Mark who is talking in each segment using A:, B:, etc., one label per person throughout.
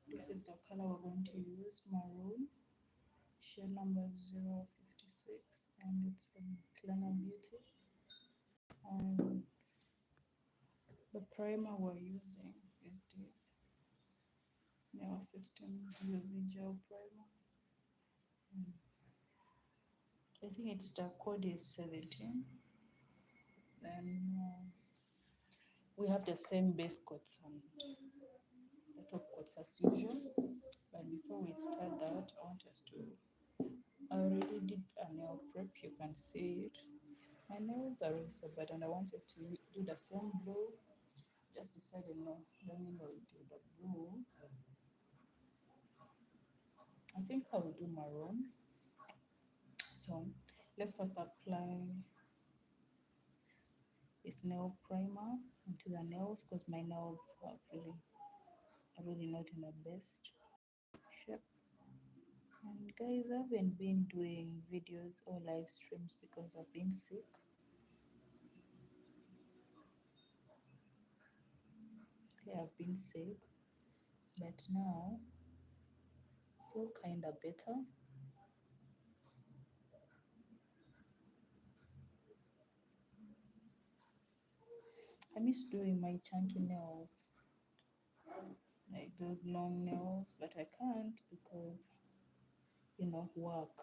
A: This is the color we're going to use, maroon, shade number 056, and it's from Cleaner Beauty. And the primer we're using is this Nail System UV Gel Primer. I think it's the code is 17. Then we have the same base coats and the top coats as usual. But before we start that, I want us to. I already did a nail prep, you can see it. My nails are also bad and I wanted to do the same blue. Just decided no, let me not do the blue. I think I will do maroon. So let's first apply this nail primer into the nails because my nails are really not in the best shape. And guys, I haven't been doing videos or live streams because I've been sick. Okay, I've been sick, but now I feel kind of better. I miss doing my chunky nails, like those long nails, but I can't because, work.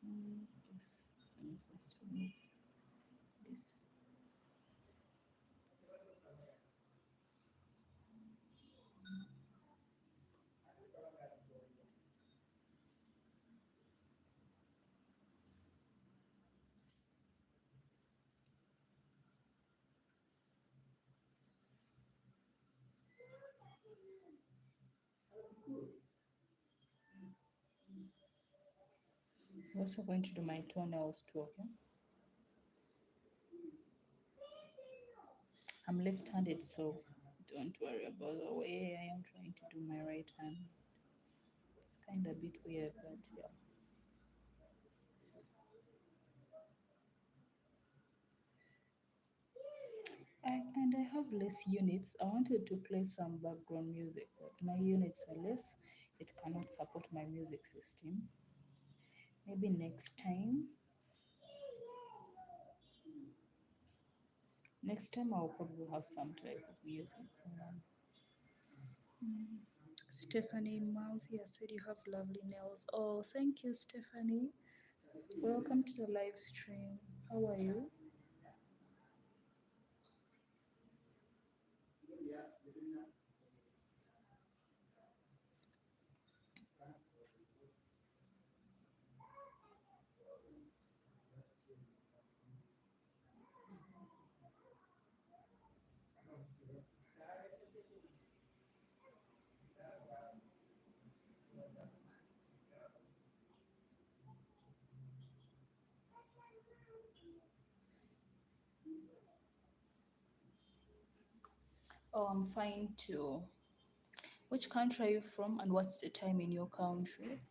A: Let me first remove this. I'm also going to do my toenails too, okay? I'm left-handed, so don't worry about the way I am trying to do my right hand. It's kind of a bit weird, but yeah. And I have less units. I wanted to play some background music, but my units are less. It cannot support my music system. Maybe next time. Next time I'll probably have some type of music. Stephanie Malvia said you have lovely nails. Oh, thank you, Stephanie. Welcome to the live stream. How are you? Oh, I'm fine too. Which country are you from and what's the time in your country?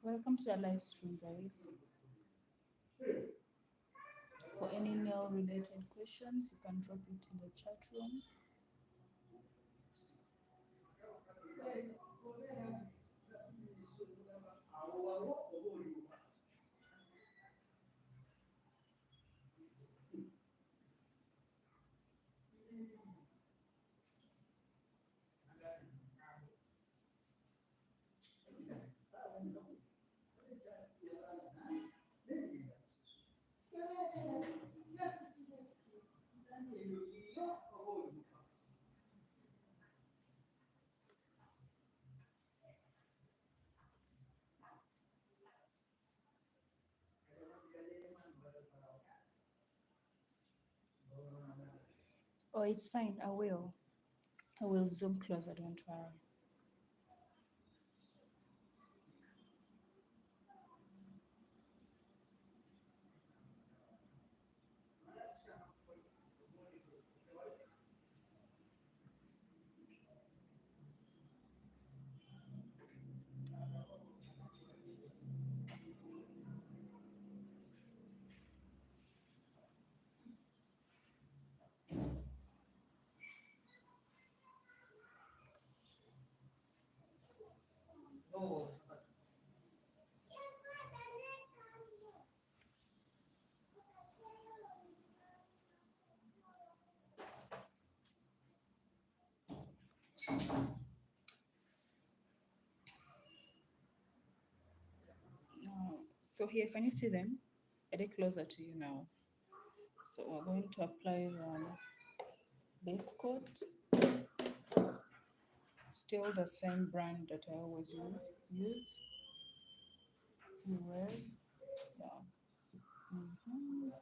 A: Welcome to the live stream, guys. For any nail related questions, you can drop it in the chat room. Oh, it's fine. I will. I will zoom closer, don't worry. So here, can you see them? Are they closer to you now? So we're going to apply base coat. Still the same brand that I always use. Red. Yeah. Mhm.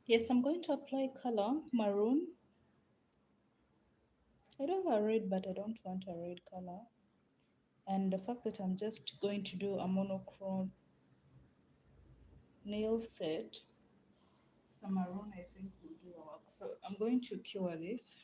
A: Yes, I'm going to apply color maroon. I don't have a red, but I don't want a red color. And the fact that I'm just going to do a monochrome nail set, some maroon I think will do the work. So I'm going to cure this.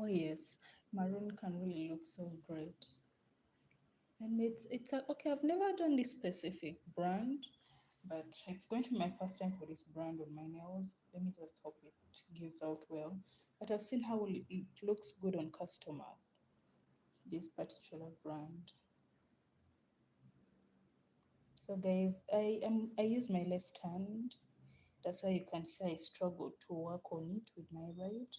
A: Oh yes, maroon can really look so great. And okay. I've never done this specific brand, but it's going to be my first time for this brand on my nails. Let me just hope it gives out well. But I've seen how it looks good on customers. this particular brand. So guys, I use my left hand. That's why you can see I struggle to work on it with my right.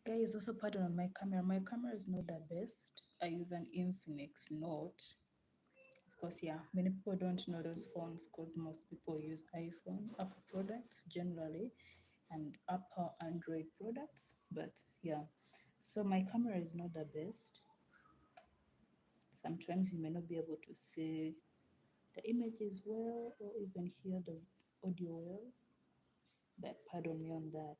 A: Guys, also pardon on my camera. My camera is not the best. I use an Infinix Note. Of course, yeah, many people don't know those phones because most people use iPhone, Apple products generally, and Apple Android products. But yeah, so my camera is not the best. Sometimes you may not be able to see the images well or even hear the audio well, but pardon me on that.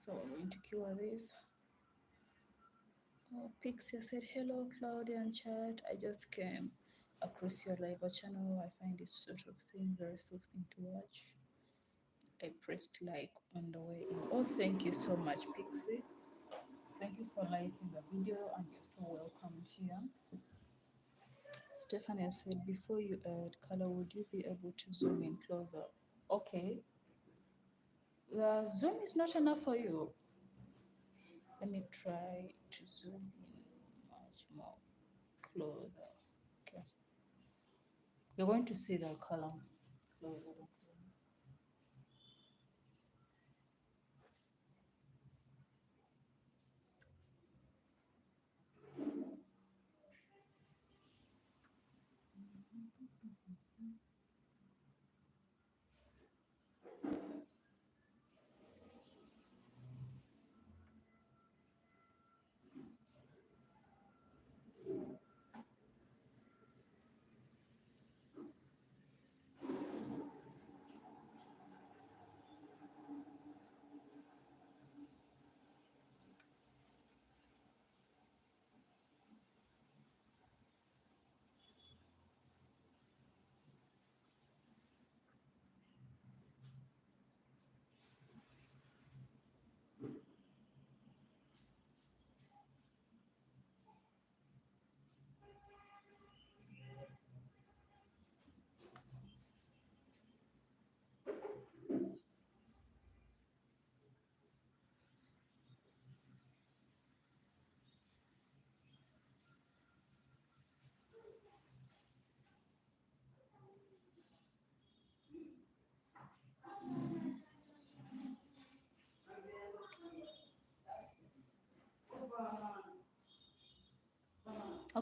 A: So I'm going to cure this. Oh, Pixia said, hello, Claudia and chat. I just came across your live channel. I find this sort of thing very soothing to watch. I pressed like on the way in. Oh, thank you so much, Pixie. Thank you for liking the video and you're so welcome here. Stephanie said, before you add color, would you be able to zoom in closer? Okay. The zoom is not enough for you. Let me try to zoom in much more closer. Okay. You're going to see the color closer.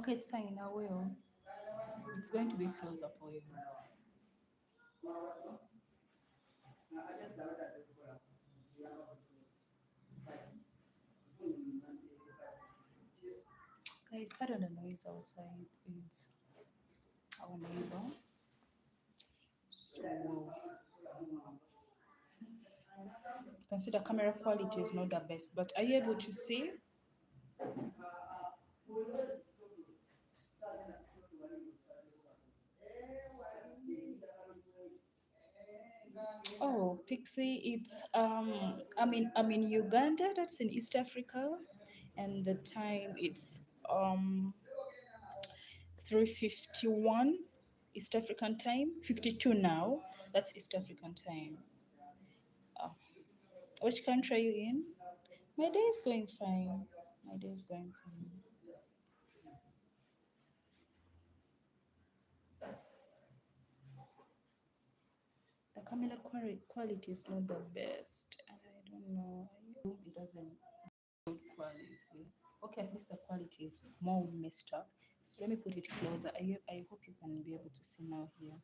A: Okay, it's fine. I will. It's going to be closer for you. Guys, pardon the noise outside. It's our neighbor. So consider camera quality is not the best, but are you able to see? Oh, Pixie, it's I'm in Uganda, that's in East Africa, and the time it's 3:51 East African time, 52 now. That's East African time. Uh, which country are you in? My day is going fine. My day is going fine. The camera quality is not the best. I don't know. It doesn't good quality. Okay, at least the quality is more messed up. Let me put it closer. I hope you can be able to see now here.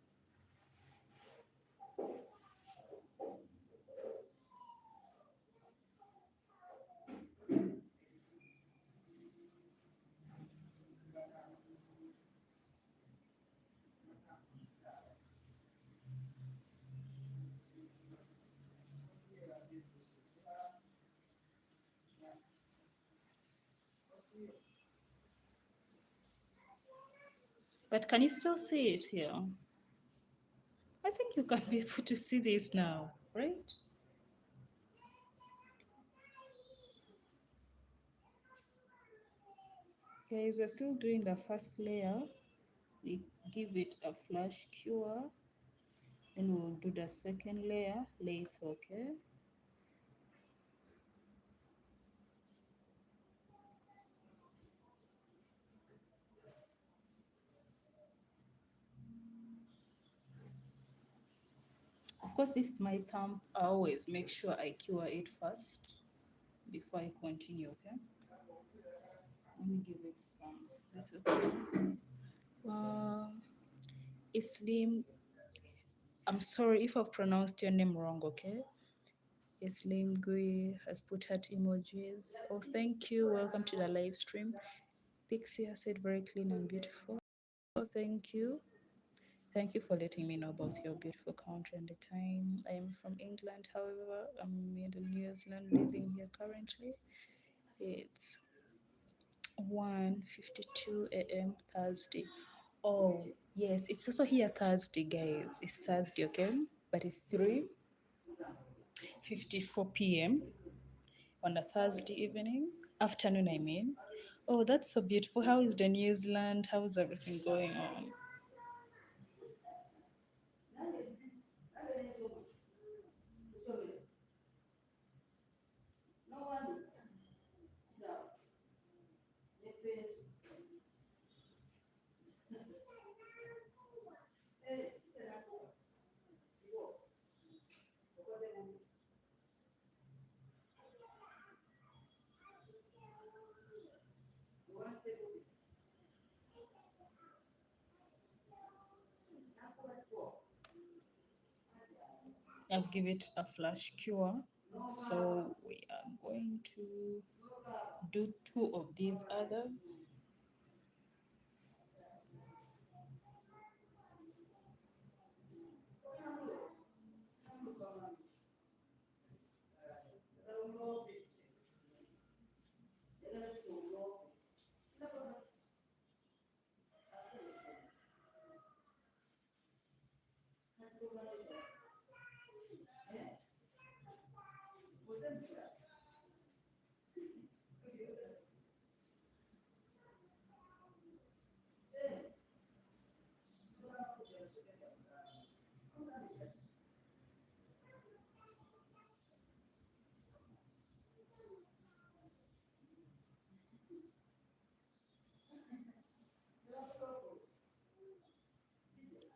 A: But can you still see it here? I think you can be able to see this now, right? Guys, we're still doing the first layer. We give it a flash cure. Then we'll do the second layer later, okay? Of course, this is my thumb. I always make sure I cure it first before I continue, okay? Let me give it some. This is okay. Islim, I'm sorry if I've pronounced your name wrong, okay? Islim Gui has put heart emojis. Oh, thank you. Welcome to the live stream. Pixie has said very clean and beautiful. Oh, thank you. Thank you for letting me know about your beautiful country and the time. I am from England, however, I'm in New Zealand living here currently. It's 1:52 a.m. Thursday. Oh, yes, it's also here Thursday, guys. It's Thursday, okay? But it's 3:54 p.m. on a Thursday evening, afternoon, I mean. Oh, that's so beautiful. How is the New Zealand? How's everything going on? I've given it a flash cure. So we are going to do two of these others.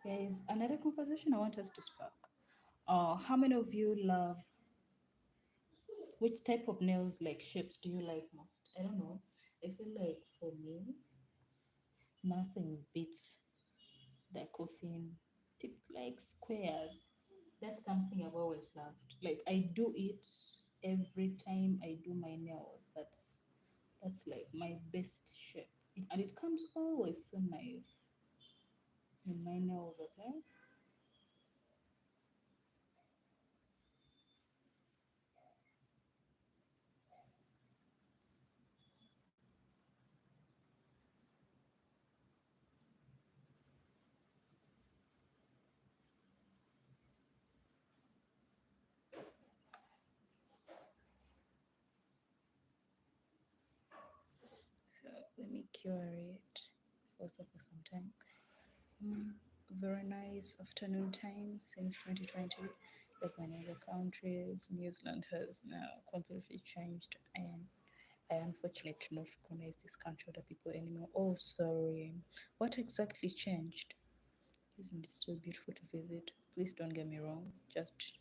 A: Guys, another conversation I want us to spark. How many of you love, which type of nails like shapes do you like most? I don't know. I feel like for me, Nothing beats the coffin tip like squares. That's something I've always loved. Like I do it every time I do my nails. That's like my best shape. And it comes always so nice in my nails, okay? So let me cure it also for some time. Mm, very nice afternoon time since 2020. Like many other countries, New Zealand has now completely changed, and I unfortunately do not recognize this country other people anymore. Oh, sorry. What exactly changed? Isn't it so beautiful to visit? Please don't get me wrong, just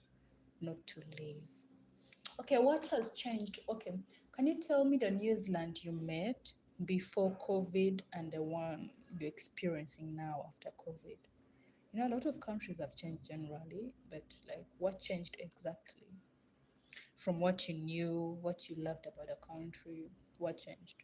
A: not to leave. Okay, what has changed? Okay, can you tell me the New Zealand you met before COVID and the one you're experiencing now after COVID? You know, a lot of countries have changed generally, but like what changed exactly? From what you knew, what you loved about the country, what changed?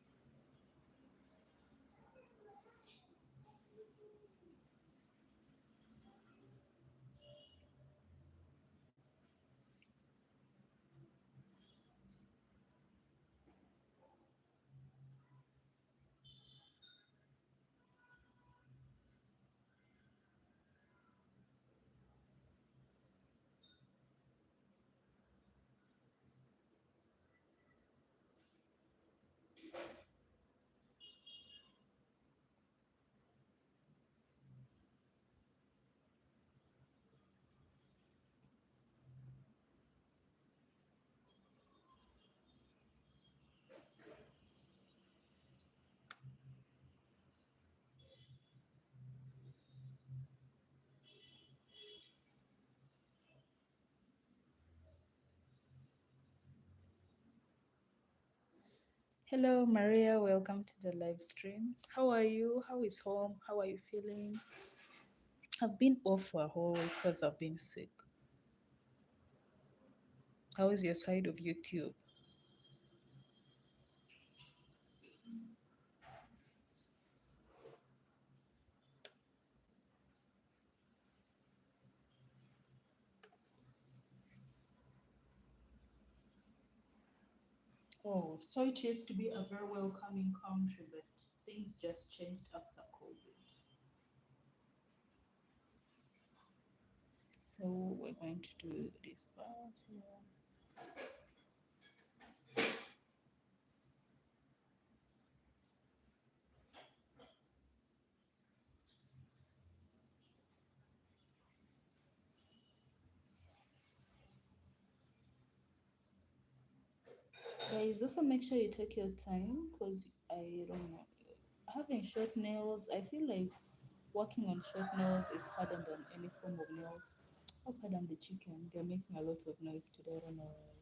A: Hello, Maria. Welcome to the live stream. How are you? How is home? How are you feeling? I've been off for a whole week because I've been sick. How is your side of YouTube? Oh, so it used to be a very welcoming country, but things just changed after COVID. So we're going to do this part here. Guys, also make sure you take your time because I don't know. Having short nails, I feel like working on short nails is harder than any form of nails. Oh, pardon the chicken. They're making a lot of noise today. I don't know why.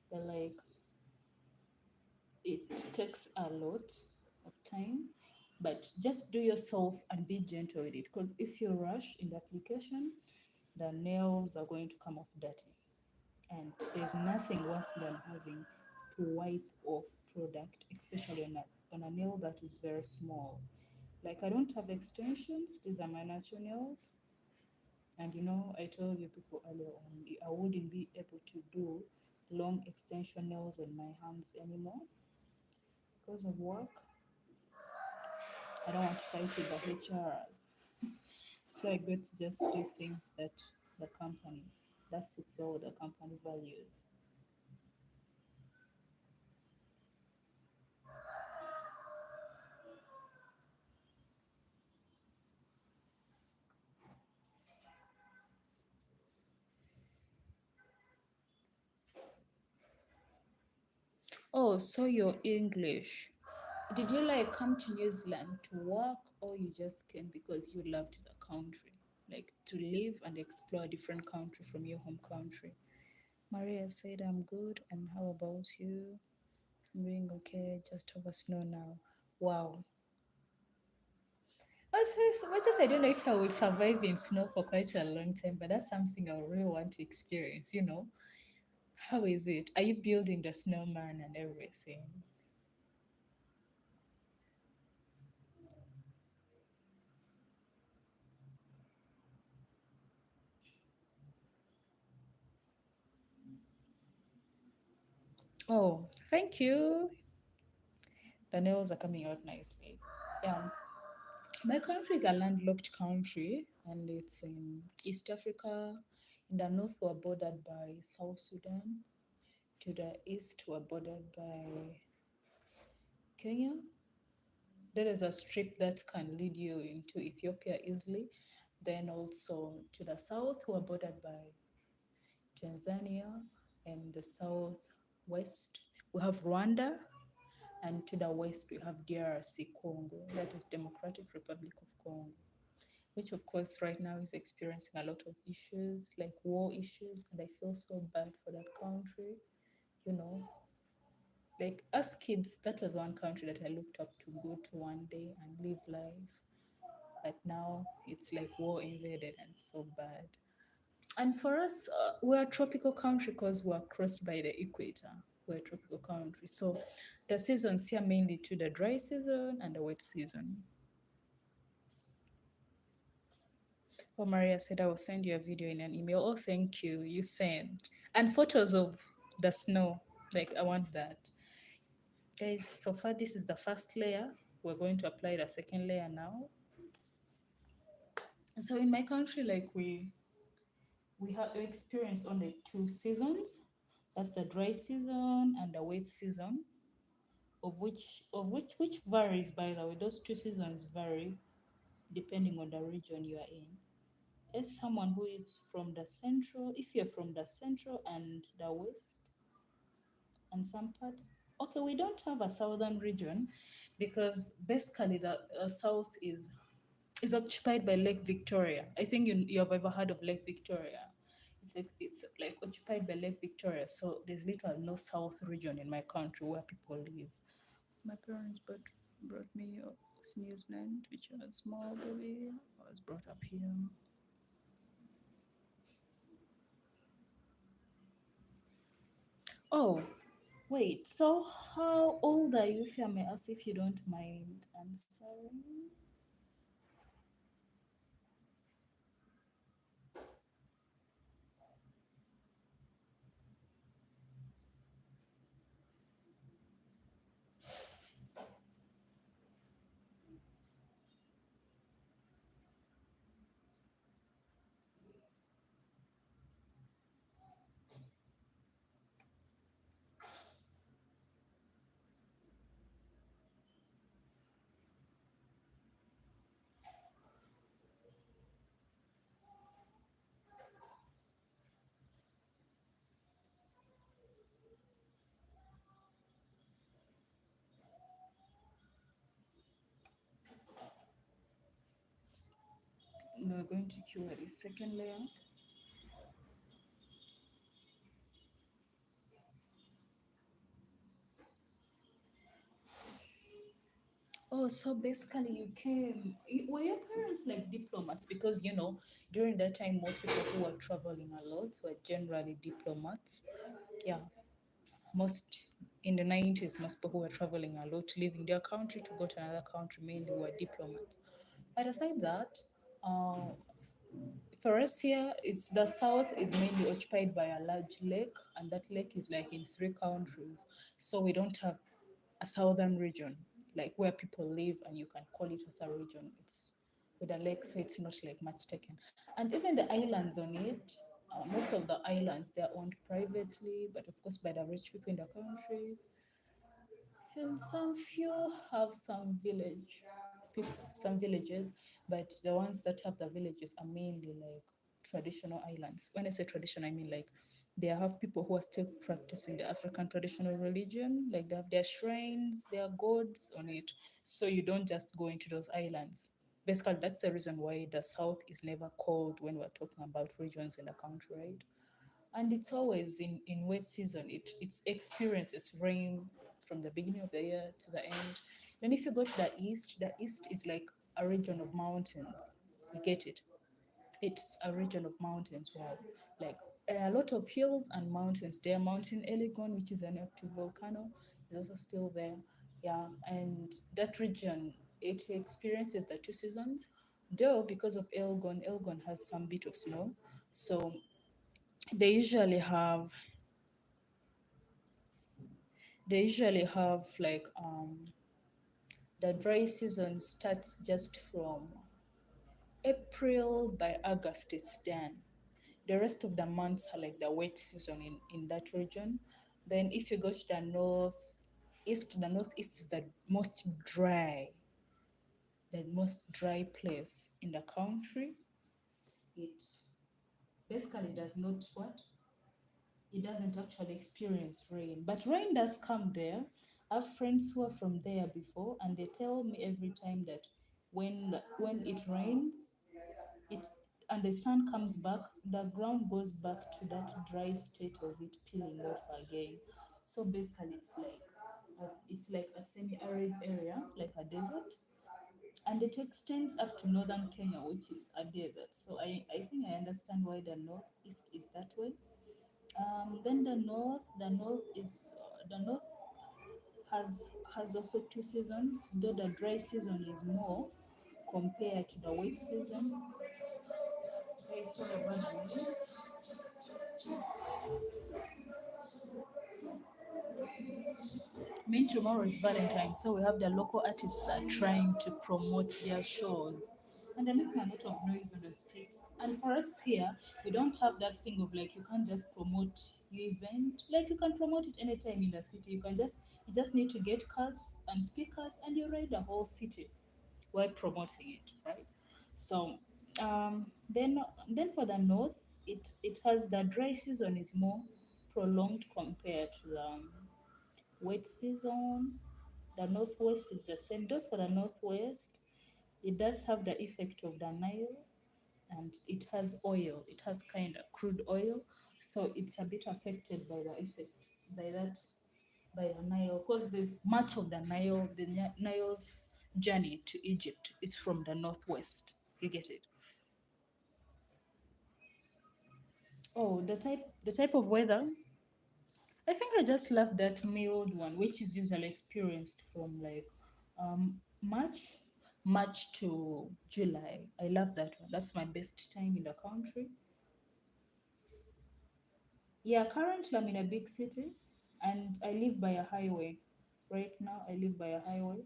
A: But like, it takes a lot of time. But just do yourself and be gentle with it. Because if you rush in the application, the nails are going to come off dirty. And there's nothing worse than having to wipe off product, especially on a nail that is very small. Like I don't have extensions, these are my natural nails. And you know, I told you people earlier on, I wouldn't be able to do long extension nails on my hands anymore because of work. I don't want to fight with the HRs. So I got to just do things that the company, that suits all the company values. Oh, so you're English. Did you like come to New Zealand to work or you just came because you loved the country? Like to live and explore a different country from your home country? Maria said, I'm good. And how about you? I'm doing okay. Just over snow now. Wow. Much as I don't know if I will survive in snow for quite a long time, but that's something I really want to experience, you know. How is it? Are you building the snowman and everything? Oh, thank you. The nails are coming out nicely. Yeah. My country is a landlocked country and it's in East Africa. In the north, we're bordered by South Sudan. To the east, we're bordered by Kenya. There is a strip that can lead you into Ethiopia easily. Then also to the south, we're bordered by Tanzania, and the southwest, we have Rwanda, and to the west, we have DRC Congo, that is Democratic Republic of Congo, which of course right now is experiencing a lot of issues, like war issues, and I feel so bad for that country. You know, like us kids, that was one country that I looked up to go to one day and live life. But now it's like war invaded and so bad. And for us, we're a tropical country because we're crossed by the equator. We're a tropical country. So the seasons here mainly to the dry season and the wet season. Oh, Maria said I will send you a video in an email. Oh, thank you. You sent. And photos of the snow. Like, I want that. Guys, so far this is the first layer. We're going to apply the second layer now. And so in my country, like we have experienced only two seasons. That's the dry season and the wet season, of which varies by the way. Those two seasons vary depending on the region you are in. As someone who is from the central, if you're from the central and the west and some parts, okay, we don't have a southern region because basically the south is occupied by Lake Victoria. I think you have ever heard of Lake Victoria. It's like occupied by Lake Victoria, so there's literally no south region in my country where people live. My parents brought me up to New Zealand, which was a small baby. I was brought up here. Oh, wait. So how old are you, if I may ask, if you don't mind answering? We're going to cure the second layer. Oh, so basically you came. Were your parents like diplomats? Because during that time, most people who were traveling a lot were generally diplomats. Yeah, most in the 90s, most people who were traveling a lot, leaving their country to go to another country, mainly were diplomats. But aside that, uh, for us here, it's the south is mainly occupied by a large lake, and that lake is like in three countries. So we don't have a southern region, like where people live, and you can call it as a region. It's with a lake, so it's not like much taken. And even the islands on it, most of the islands they're owned privately, but of course by the rich people in the country. And some few have some some villages, but the ones that have the villages are mainly like traditional islands. When I say traditional, I mean like they have people who are still practicing the African traditional religion, like they have their shrines, their gods on it. So you don't just go into those islands. Basically, that's the reason why the South is never called when we're talking about regions in the country, right? And it's always in wet season. It experiences rain from the beginning of the year to the end. Then if you go to the east is like a region of mountains. You get it? It's a region of mountains where, like, a lot of hills and mountains. There, Mountain Elgon, which is an active volcano, is also still there. Yeah, and that region, it experiences the two seasons. Though because of Elgon has some bit of snow, so they usually have like the dry season starts just from April. By August it's done. The rest of the months are like the wet season in that region. Then if you go to the northeast is the most dry place in the country. It basically does not what? It doesn't actually experience rain, but rain does come there. I have friends who are from there before, and they tell me every time that when it rains, it and the sun comes back, the ground goes back to that dry state of it peeling off again. So basically, it's like a semi-arid area, like a desert, and it extends up to northern Kenya, which is a desert. So I think I understand why the northeast is that way. Then the north has also two seasons, though the dry season is more compared to the wet season. Okay, sorry about the noise. I mean, tomorrow is Valentine's, so we have the local artists are trying to promote their shows. And they're making a lot of noise on the streets. And for us here, we don't have that thing of like you can't just promote your event. Like you can promote it anytime in the city. You just need to get cars and speakers and you ride the whole city while promoting it, right? So then for the north, it has the dry season is more prolonged compared to the wet season. The northwest is the same. Though for the northwest, it does have the effect of the Nile, and it has oil. It has kind of crude oil, so it's a bit affected by the effect by that by the Nile, because there's much of the Nile. Nile's journey to Egypt is from the northwest. You get it? Oh, the type of weather. I think I just love that mild one, which is usually experienced from like March, March to July. I love that one. That's my best time in the country. Yeah, currently I'm in a big city and I live by a highway. Right now I live by a highway.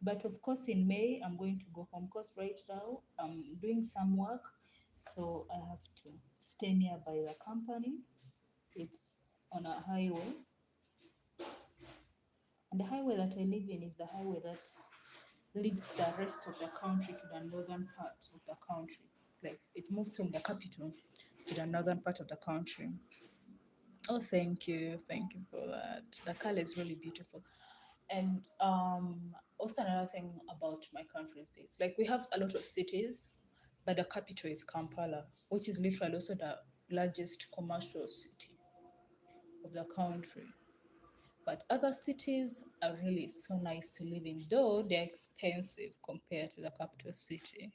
A: But of course in May I'm going to go home because right now I'm doing some work. So I have to stay nearby the company. It's on a highway. And the highway that I live in is the highway that leads the rest of the country to the northern part of the country. Like it moves from the capital to the northern part of the country. Oh, thank you. Thank you for that. The color is really beautiful. And also another thing about my country is this. Like we have a lot of cities, but the capital is Kampala, which is literally also the largest commercial city of the country. But other cities are really so nice to live in, though they're expensive compared to the capital city.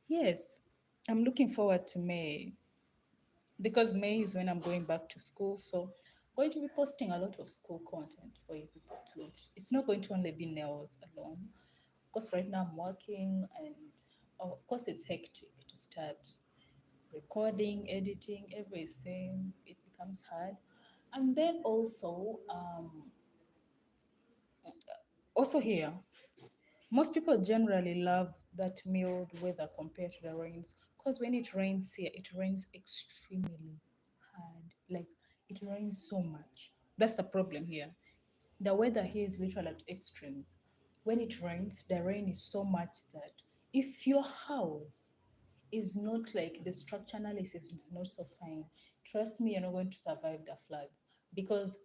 A: Yes, I'm looking forward to May because May is when I'm going back to school. So I'm going to be posting a lot of school content for you people to watch. It's not going to only be nails alone. Because right now I'm working and of course it's hectic to start recording, editing, everything. It becomes hard. And then also here, most people generally love that mild weather compared to the rains because when it rains here, it rains extremely hard. Like it rains so much. That's the problem here. The weather here is literally at extremes. When it rains, the rain is so much that if your house is not like the structure analysis is not so fine, trust me, you're not going to survive the floods because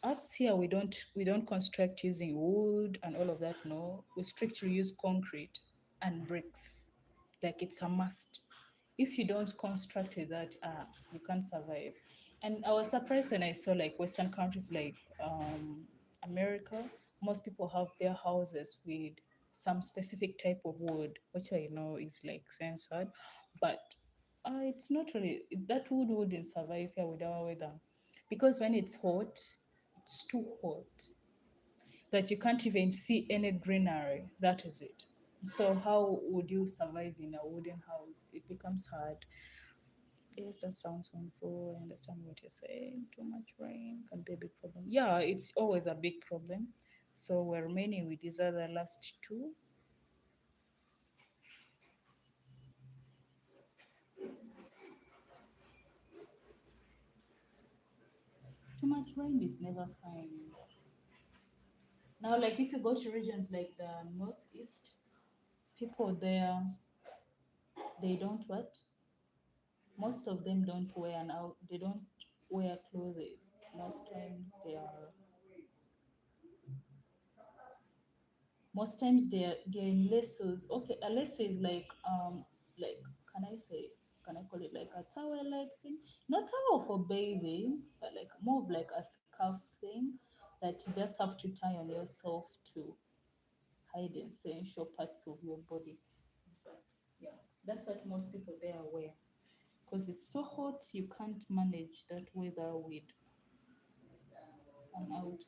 A: us here we don't construct using wood and all of that. No, we strictly use concrete and bricks. Like it's a must. If you don't construct with that, you can't survive. And I was surprised when I saw like Western countries like America. Most people have their houses with some specific type of wood, which I know is like censored, but it's not really, that wood wouldn't survive here with our weather, because when it's hot, it's too hot that you can't even see any greenery. That is it. So how would you survive in a wooden house? It becomes hard. Yes, that sounds painful. I understand what you're saying. Too much rain can be a big problem. Yeah, it's always a big problem. So we're remaining with these other last two. Too much rain is never fine. Now, like if you go to regions like the northeast, people there, they don't what? Most of them don't wear an out. They don't wear clothes. Most times they are. Most times they're in laces. Okay, a lace is like can I say, can I call it like a towel like thing? Not towel for bathing, but like more of like a scarf thing that you just have to tie on yourself to hide essential parts of your body. But yeah, that's what most people there wear. Because it's so hot, you can't manage that weather with an outfit.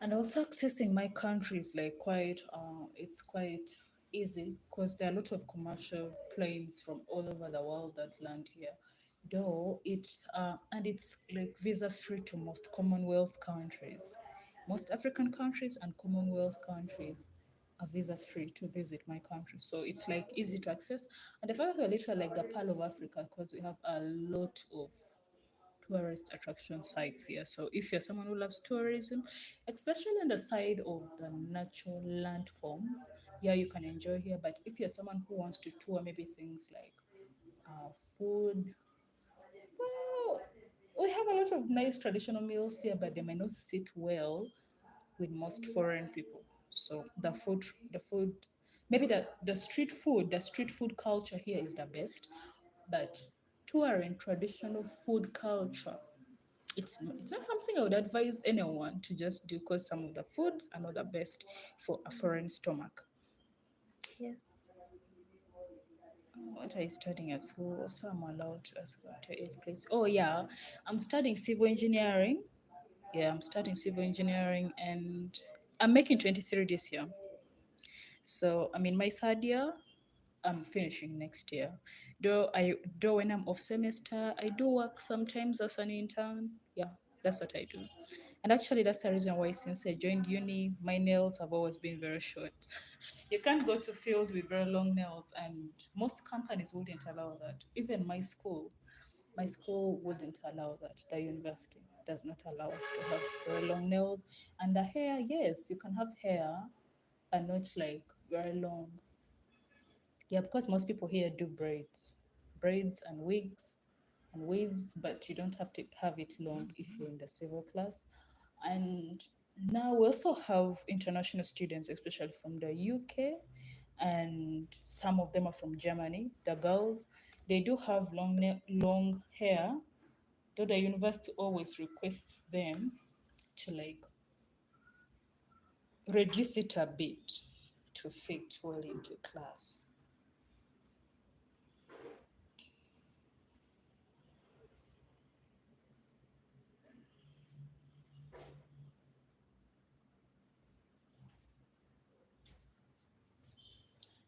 A: And also accessing my country is like quite it's quite easy because there are a lot of commercial planes from all over the world that land here. Though it's and it's like visa free to most Commonwealth countries. Most African countries and Commonwealth countries are visa free to visit my country. So it's like easy to access. And I feel like we're literally like the Pearl of Africa because we have a lot of tourist attraction sites here. So if you're someone who loves tourism, especially on the side of the natural landforms, yeah, you can enjoy here. But if you're someone who wants to tour maybe things like food, well, we have a lot of nice traditional meals here, but they may not sit well with most foreign people. So the food, maybe the street food culture here is the best, but touring traditional food culture, it's not something I would advise anyone to just do because some of the foods are not the best for a foreign stomach. Yes. What are you studying at school? So I'm allowed to ask about your age, please. Oh yeah, I'm studying civil engineering. Yeah, I'm studying civil engineering and I'm making 23 this year. So I'm in my third year. I'm finishing next year. Though when I'm off semester, I do work sometimes as an intern. Yeah, that's what I do. And actually, that's the reason why since I joined uni, my nails have always been very short. You can't go to field with very long nails, and most companies wouldn't allow that. Even my school wouldn't allow that. The university does not allow us to have very long nails. And the hair, yes, you can have hair, and not like very long. Yeah, because most people here do braids and wigs and waves, but you don't have to have it long if you're in the civil class. And now we also have international students, especially from the UK, and some of them are from Germany. The girls, they do have long hair, though the university always requests them to like reduce it a bit to fit well into class.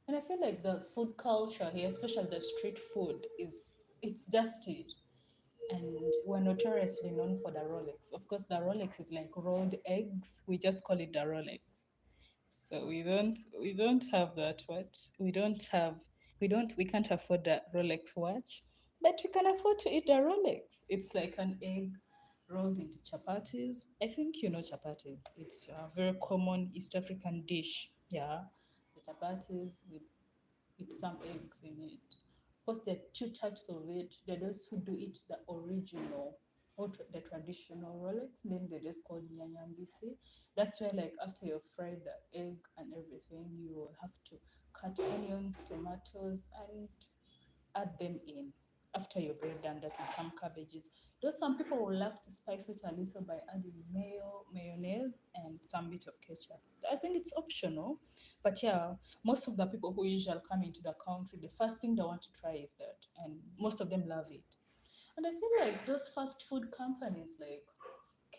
A: And I feel like the food culture here, especially the street food, it's just it. And we're notoriously known for the Rolex. Of course, the Rolex is like rolled eggs. We just call it the Rolex. So we don't have that what? We can't afford that Rolex watch, but we can afford to eat the Rolex. It's like an egg rolled into chapatis. I think you know chapatis. It's a very common East African dish. Yeah, the chapatis with some eggs in it. Of course, there are two types of it. There are those who do it the original or the traditional Rolex, then they're just called nyanyambisi. That's where, like, after you've fried the egg and everything, you will have to cut onions, tomatoes, and add them in after you've already done that with some cabbages. Though some people will love to spice it a little by adding mayo, mayonnaise, and some bit of ketchup. I think it's optional, but yeah, most of the people who usually come into the country, the first thing they want to try is that, and most of them love it. And I feel like those fast food companies like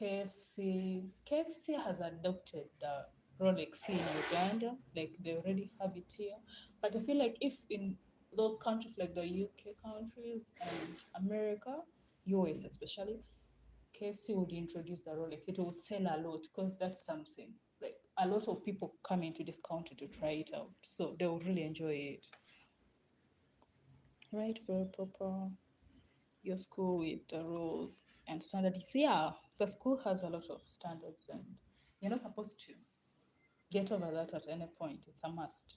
A: KFC has adopted the Rolex here in Uganda, like they already have it here. But I feel like if in those countries like the UK countries and America, US especially, KFC would introduce the Rolex, it would sell a lot because that's something. Like a lot of people come into this country to try it out. So they would really enjoy it. Right, very proper. Your school with the rules and standards. Yeah, the school has a lot of standards, and you're not supposed to get over that at any point. It's a must.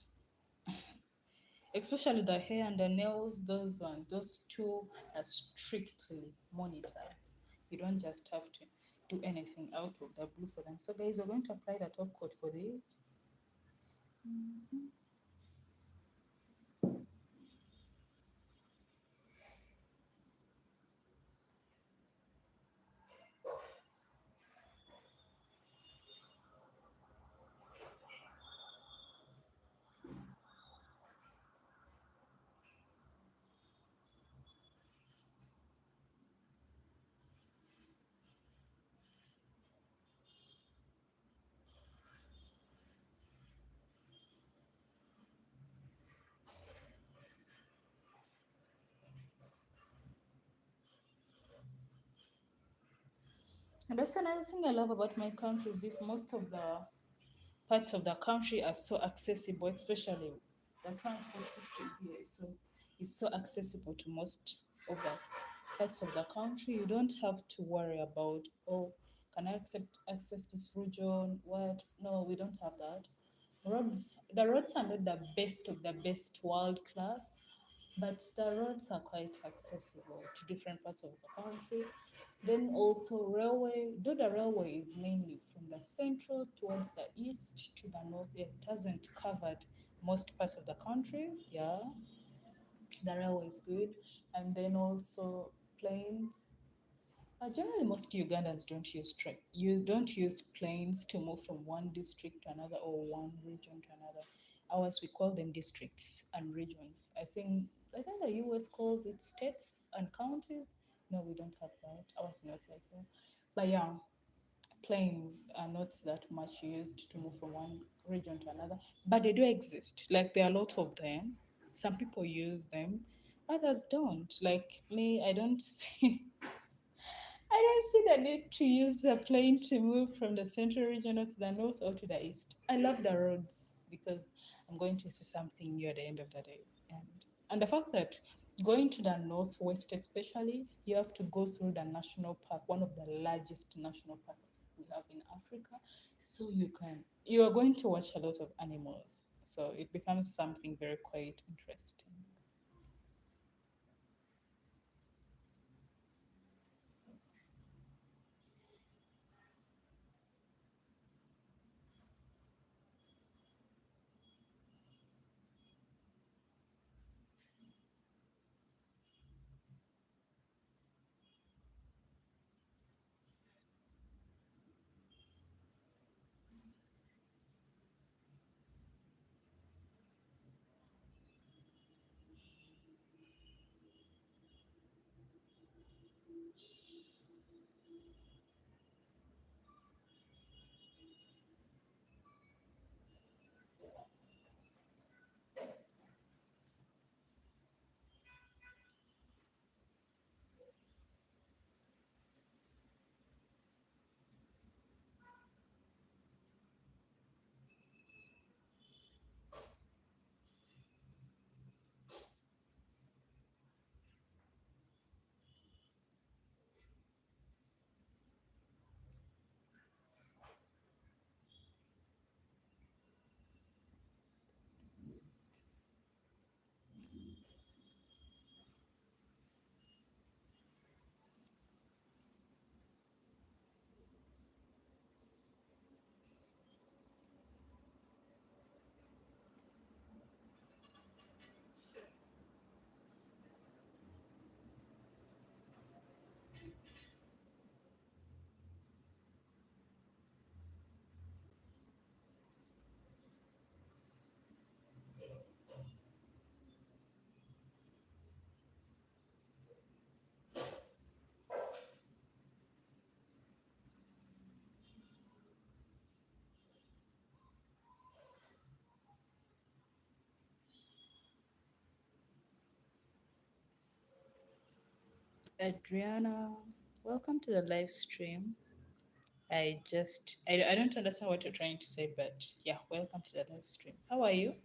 A: Especially the hair and the nails, those two are strictly monitored. You don't just have to do anything out of the blue for them. So, guys, we're going to apply the top coat for this. And that's another thing I love about my country is this: most of the parts of the country are so accessible, especially the transport system here is so accessible to most of the parts of the country. You don't have to worry about, oh, can I accept access this region? What? No, we don't have that. The roads are not the best of the best world class, but the roads are quite accessible to different parts of the country. Then also railway, though the railway is mainly from the central towards the east to the north, it hasn't covered most parts of the country. Yeah, the railway is good. And then also planes. Generally, most Ugandans don't use train. You don't use planes to move from one district to another or one region to another. Ours, we call them districts and regions. I think the US calls it states and counties. No, we don't have that. Ours is not like that. But yeah, planes are not that much used to move from one region to another. But they do exist. Like there are a lot of them. Some people use them. Others don't. Like me, I don't see I don't see the need to use a plane to move from the central region or to the north or to the east. I love the roads because I'm going to see something new at the end of the day. And the fact that going to the northwest, especially, you have to go through the national park, one of the largest national parks we have in Africa. So you are going to watch a lot of animals. So it becomes something very quite interesting. Adriana, welcome to the live stream. I don't understand what you're trying to say, but yeah, welcome to the live stream. How are you?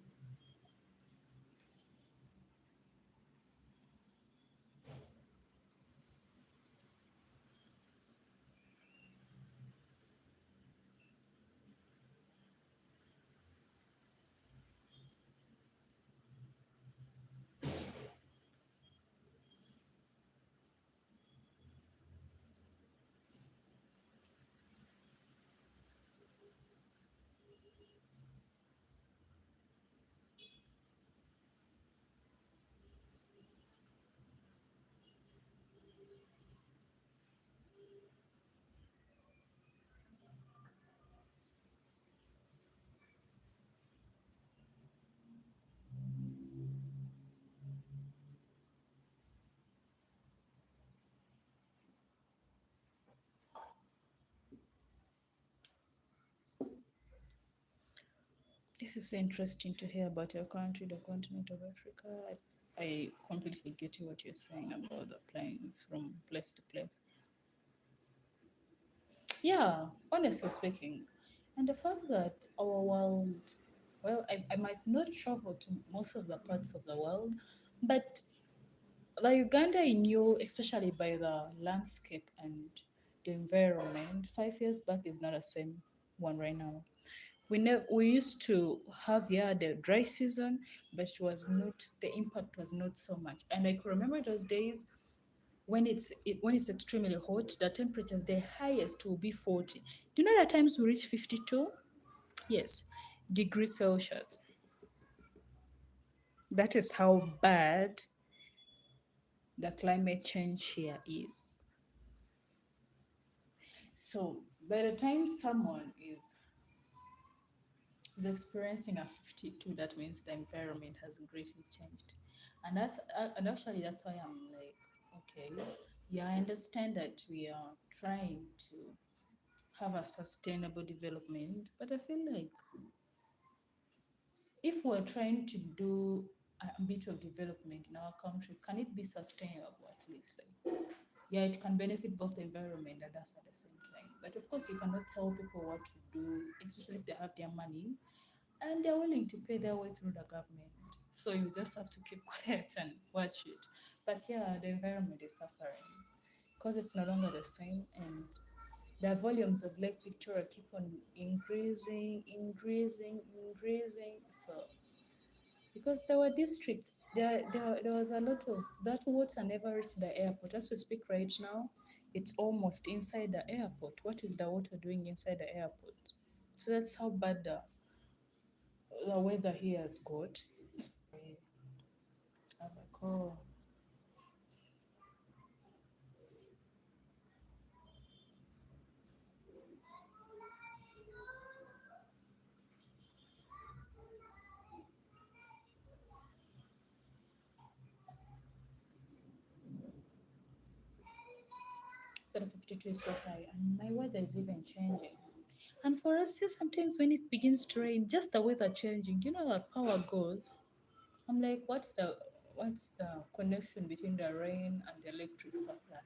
A: This is so interesting to hear about your country, the continent of Africa. I completely get what you're saying about the planes from place to place. Yeah, honestly speaking. And the fact that our world, well, I might not travel to most of the parts of the world, but the Uganda I knew, especially by the landscape and the environment, 5 years back is not the same one right now. We used to have, yeah, the dry season, but it was not, the impact was not so much. And I could remember those days when when it's extremely hot, the temperatures the highest will be 40. Do you know that times we reach 52? Yes, degrees Celsius. That is how bad the climate change here is. So by the time someone is experiencing a 52, that means the environment has greatly changed. And actually that's why I'm like, okay, yeah, I understand that we are trying to have a sustainable development, but I feel like if we're trying to do a bit of development in our country, can it be sustainable at least? Like, yeah, it can benefit both the environment and us at the same time. But of course, you cannot tell people what to do, especially if they have their money and they're willing to pay their way through the government. So you just have to keep quiet and watch it. But yeah, the environment is suffering because it's no longer the same, and the volumes of Lake Victoria keep on increasing. So because there were districts, there was a lot of that water never reached the airport. As we speak right now, it's almost inside the airport. What is the water doing inside the airport? So that's how bad the weather here has got. I'm like, oh, instead of 52 is so high, and my weather is even changing. And for us here, sometimes when it begins to rain, just the weather changing, you know that power goes. I'm like, what's the connection between the rain and the electric supply?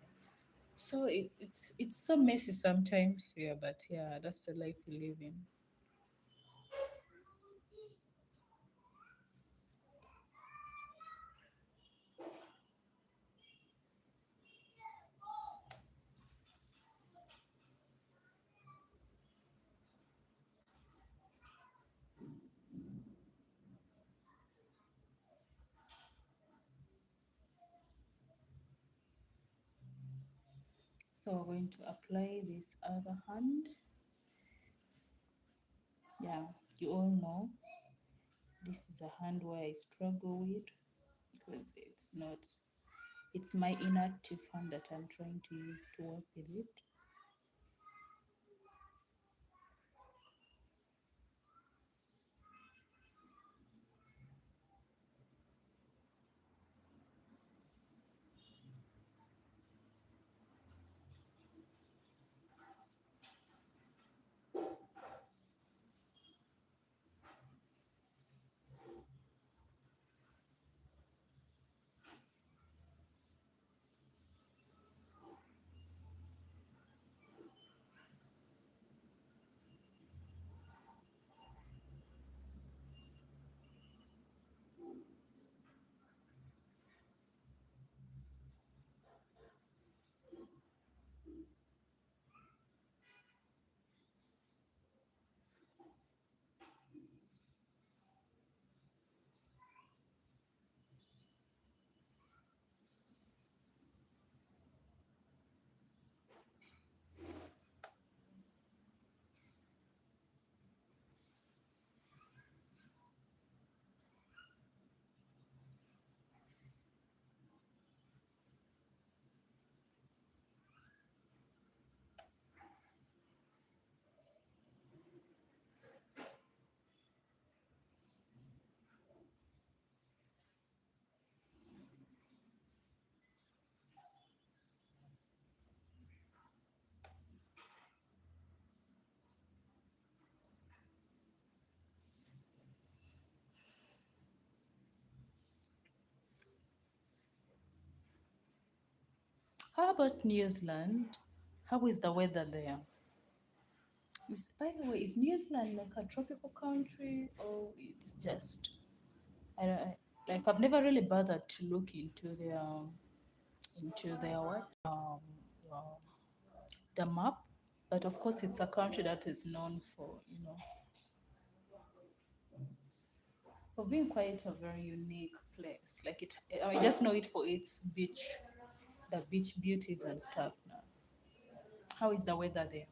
A: So it's so messy sometimes. Yeah, but yeah, that's the life we live in. So we're going to apply this other hand. Yeah, you all know this is a hand where I struggle with because it's my inactive hand that I'm trying to use to work with it. How about New Zealand? How is the weather there? By the way, is New Zealand like a tropical country or it's just like I've never really bothered to look into their what uh, the map, but of course it's a country that is known for for being quite a very unique place. Like I just know it for its beach, the beach beauties and stuff. Now, how is the weather there?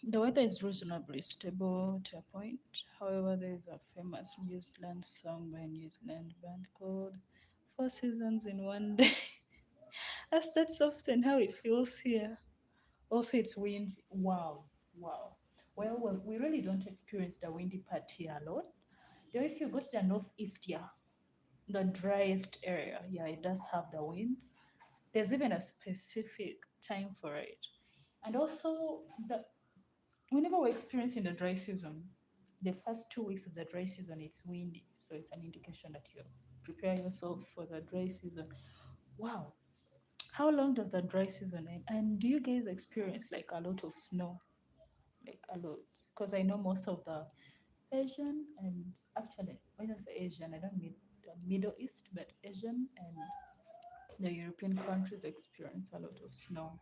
A: The weather is reasonably stable to a point. However, there is a famous New Zealand song by a New Zealand band called Four Seasons in One Day. As that's often how it feels here. Also, it's windy. Wow, wow. Well, we really don't experience the windy part here a lot. Though if you go to the northeast, yeah, the driest area, yeah, it does have the winds. There's even a specific time for it. And also, the whenever we're experiencing the dry season, the first 2 weeks of the dry season, it's windy. So it's an indication that you're preparing yourself for the dry season. Wow. How long does the dry season end? And do you guys experience like a lot of snow? Like a lot? Because I know most of the Asian and actually, when I say Asian, I don't mean the Middle East, but Asian and the European countries experience a lot of snow.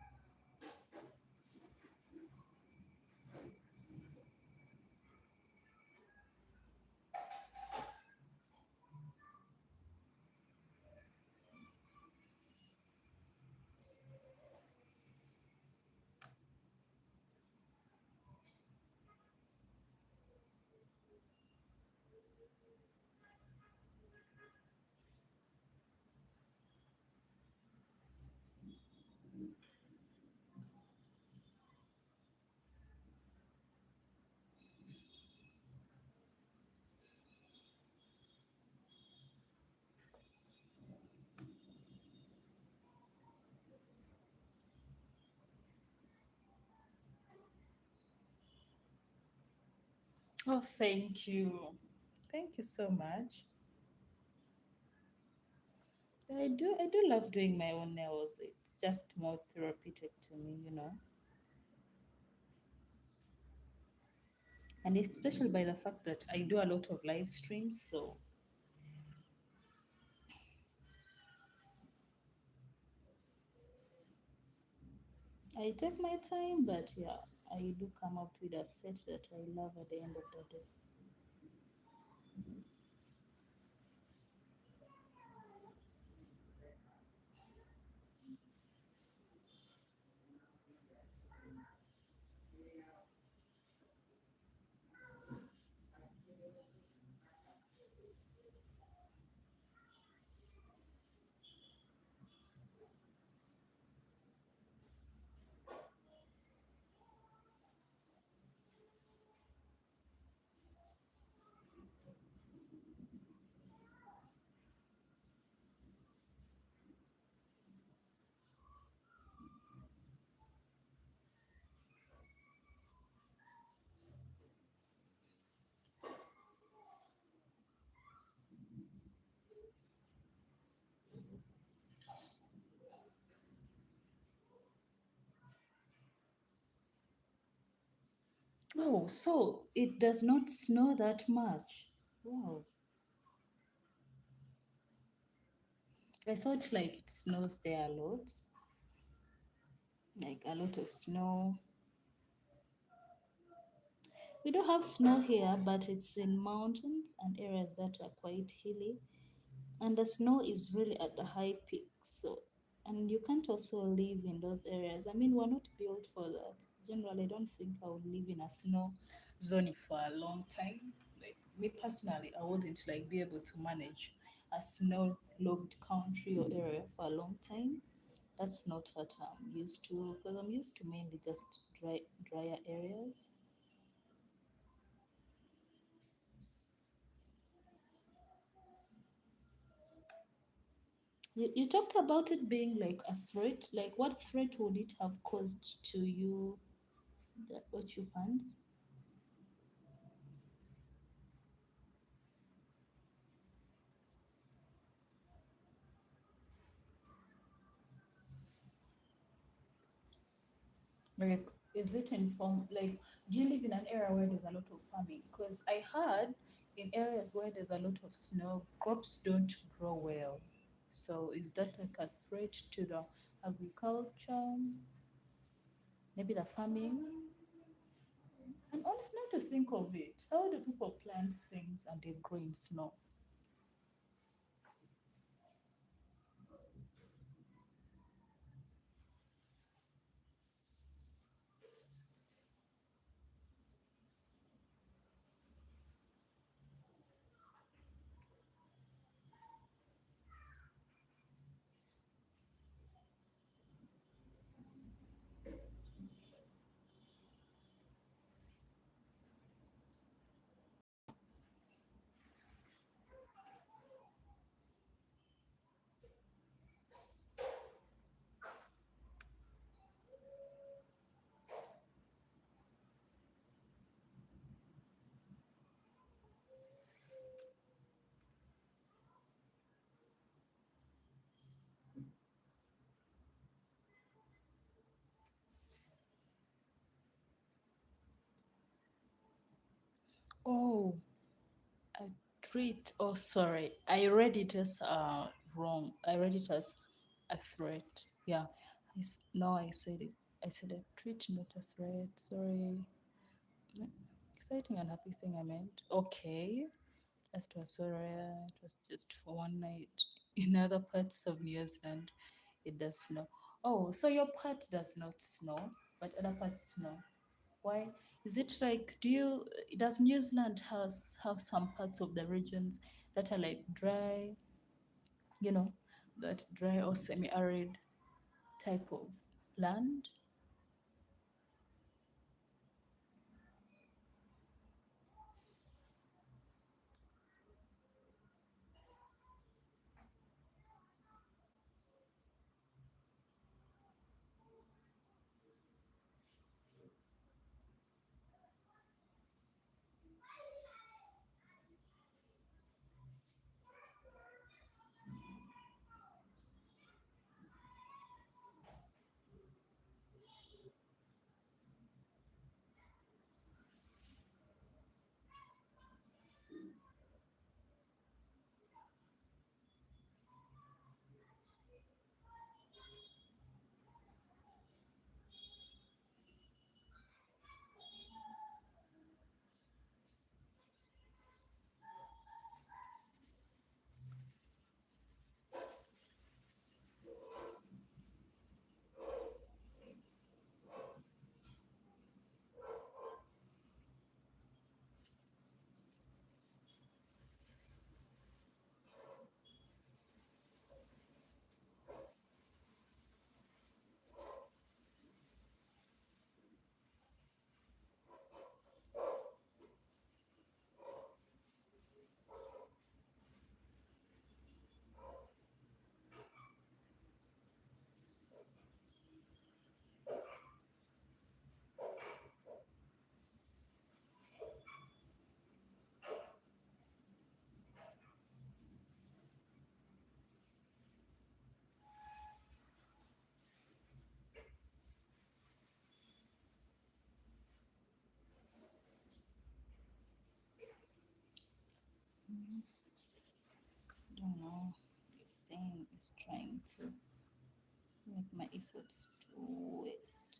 A: Oh, thank you. Thank you so much. I do love doing my own nails. It's just more therapeutic to me. And especially by the fact that I do a lot of live streams, so I take my time, but yeah, I do come out with a set that I love at the end of the day. Oh, so it does not snow that much. Wow. I thought like it snows there a lot, like a lot of snow. We do have snow here, but it's in mountains and areas that are quite hilly. And the snow is really at the high peak. So, and you can't also live in those areas. I mean, we're not built for that. Generally, I don't think I would live in a snow zone for a long time. Like me personally, I wouldn't like be able to manage a snow-logged country or area for a long time. That's not what I'm used to because I'm used to mainly just drier areas. You talked about it being like a threat. Like, what threat would it have caused to you, the occupants? Like, is it informed? Like, do you live in an area where there's a lot of farming? Because I heard in areas where there's a lot of snow, crops don't grow well. So, is that like a threat to the agriculture? Maybe the farming? And honestly, now to think of it, how do people plant things and they grow in snow? Oh, a treat. Oh, sorry. I read it as wrong. I read it as a threat. Yeah. No, I said it. I said a treat, not a threat. Sorry. Exciting and happy thing I meant. Okay. That was so rare. It was just for one night. In other parts of New Zealand, it does snow. Oh, so your part does not snow, but other parts snow. Why? Is it like, does New Zealand have some parts of the regions that are like dry, you know, that dry or semi-arid type of land? I don't know. This thing is trying to make my efforts to waste.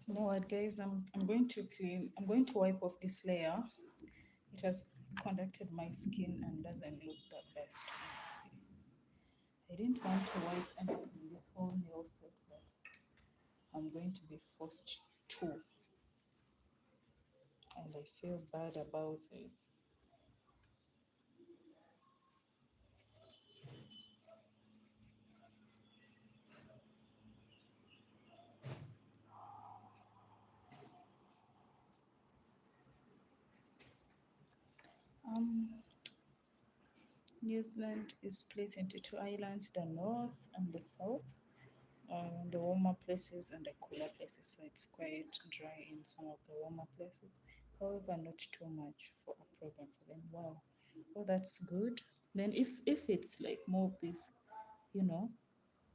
A: You know what, guys? I'm going to clean. I'm going to wipe off this layer. It has conducted my skin and doesn't look the best, honestly. I didn't want to wipe anything this whole nail set, but I'm going to be forced to, and I feel bad about it. Um, New Zealand is split into two islands, the north and the south. The warmer places and the cooler places, so it's quite dry in some of the warmer places. However, not too much for a problem for them. Wow, well, that's good. Then if it's like more of this, you know,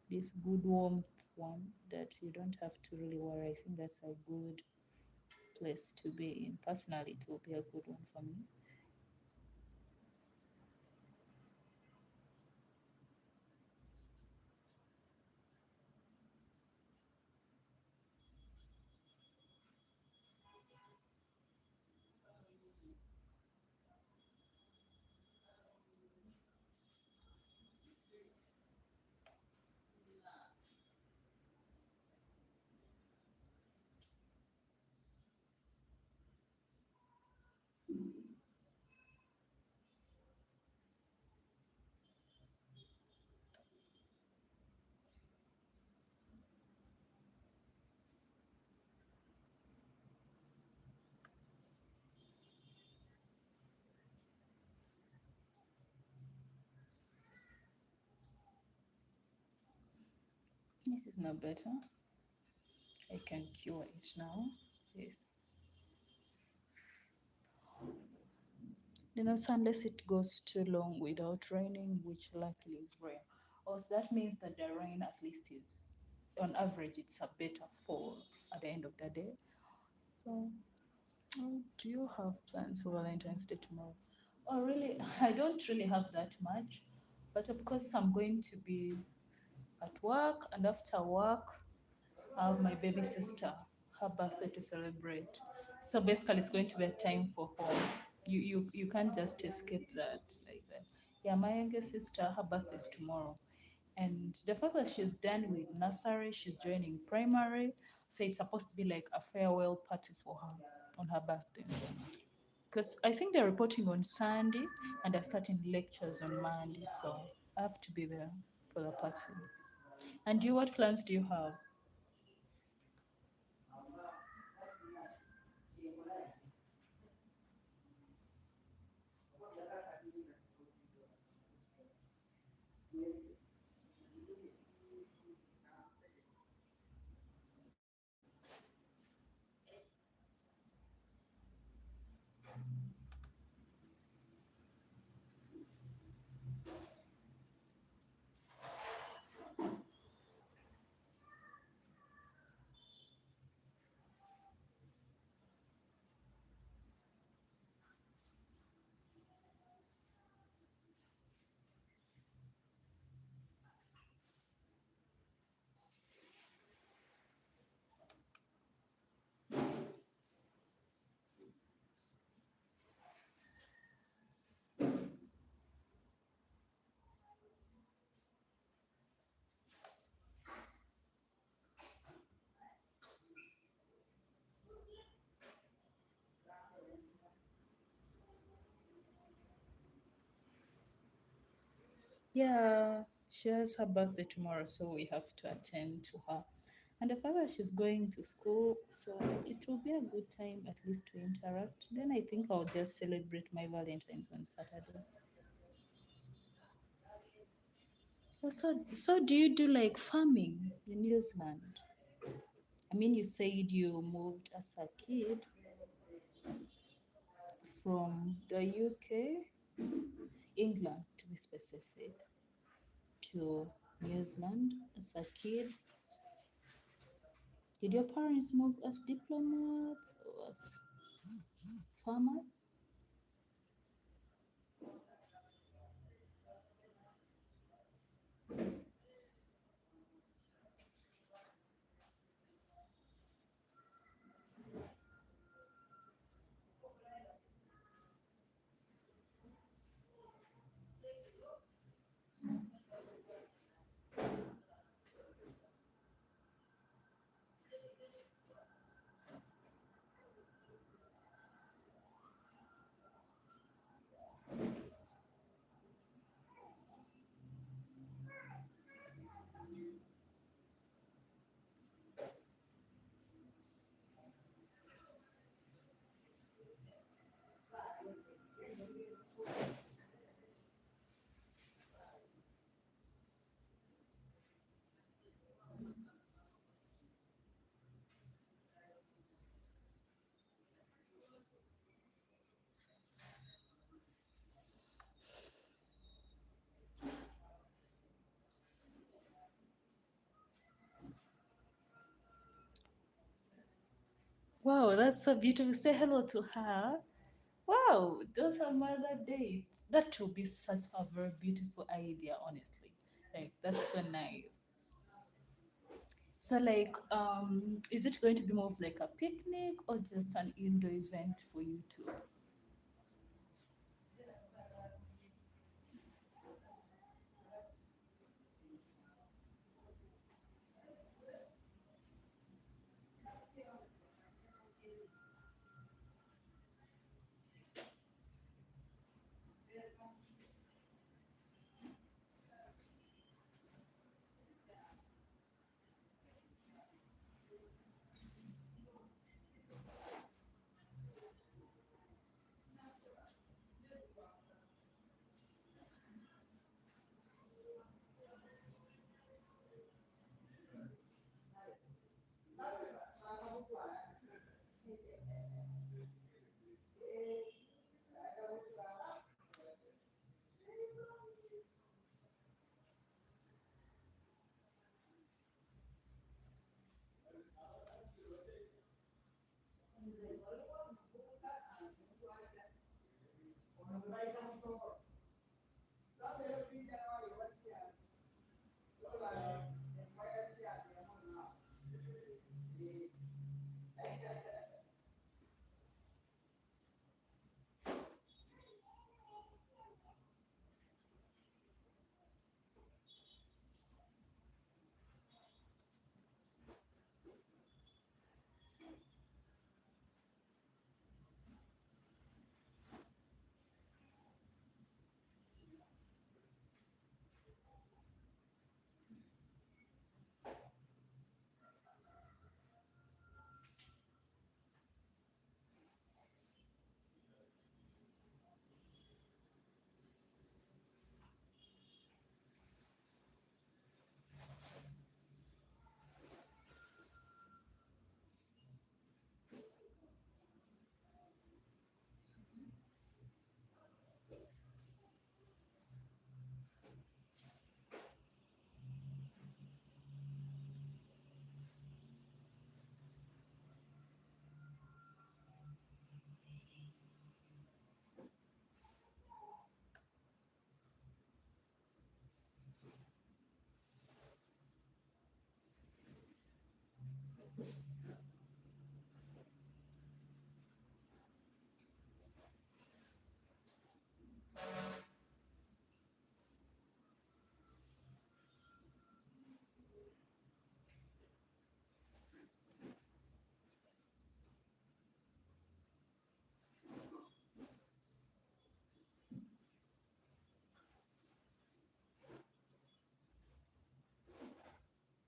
A: this good warmth one that you don't have to really worry, I think that's a good place to be in. Personally, it will be a good one for me. This is not better. I can cure it now. Yes. Then also, unless it goes too long without raining, which luckily is rare. Also, that means that the rain at least is, on average, it's a better fall at the end of the day. So, do you have plans for Valentine's Day tomorrow? Oh, really? I don't really have that much, but of course, I'm going to be at work, and after work, I have my baby sister, her birthday to celebrate. So basically, it's going to be a time for home. You can't just escape that like that. Yeah, my younger sister, her birthday is tomorrow, and the fact that she's done with nursery, she's joining primary, so it's supposed to be like a farewell party for her on her birthday. Because I think they're reporting on Sunday and they're starting lectures on Monday, so I have to be there for the party. And you, what plans do you have? Yeah, she has her birthday tomorrow, so we have to attend to her. And the fact that she's going to school, so it will be a good time at least to interact. Then I think I'll just celebrate my Valentine's on Saturday. Also, so do you do like farming in New Zealand? I mean, you said you moved as a kid from the UK, England to be specific, to New Zealand as a kid. Did your parents move as diplomats or as farmers? Wow, that's so beautiful. Say hello to her. Wow, those are mother dates. That would be such a very beautiful idea, honestly. Like that's so nice. So like is it going to be more of like a picnic or just an indoor event for you two?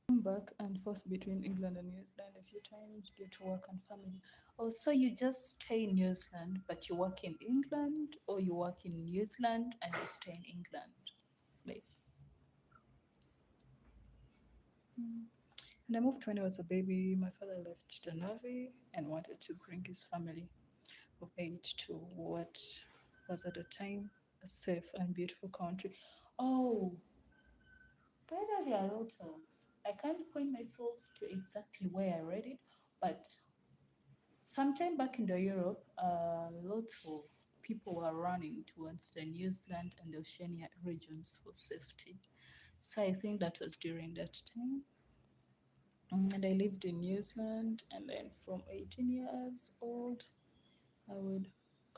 A: Back and forth between England and New Zealand a few times due to work and family. Oh, so you just stay in New Zealand, but you work in England, or you work in New Zealand and you stay in England? Maybe. And I moved when I was a baby. My father left the Navy and wanted to bring his family of age to what was at the time a safe and beautiful country. Oh, where are there a lot of? I can't point myself to exactly where I read it, but sometime back in the Europe, lots of people were running towards the New Zealand and Oceania regions for safety. So I think that was during that time. And I lived in New Zealand, and then from 18 years old, I would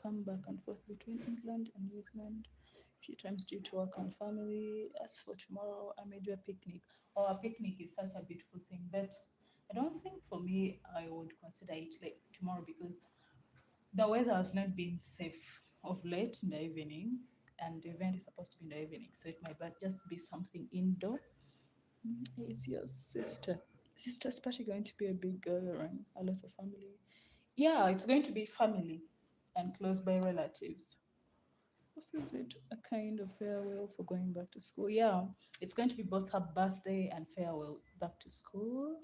A: come back and forth between England and New Zealand a few times due to work and family. As for tomorrow, I may do a picnic. Oh, a picnic is such a beautiful thing, but I don't think for me I would consider it like tomorrow because the weather has not been safe of late in the evening, and the event is supposed to be in the evening, so it might just be something indoor. Is your sister's party going to be a big gathering? A lot of family? Yeah, it's going to be family and close by relatives. Also, is it a kind of farewell for going back to school? Yeah, it's going to be both her birthday and farewell back to school.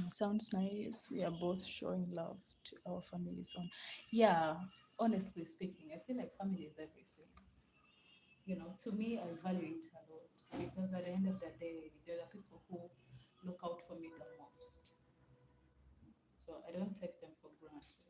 A: Sounds nice. We are both showing love to our families on. Yeah, honestly speaking, I feel like family is everything. To me, I value it a lot because at the end of the day, there are people who look out for me the most. So I don't take them for granted.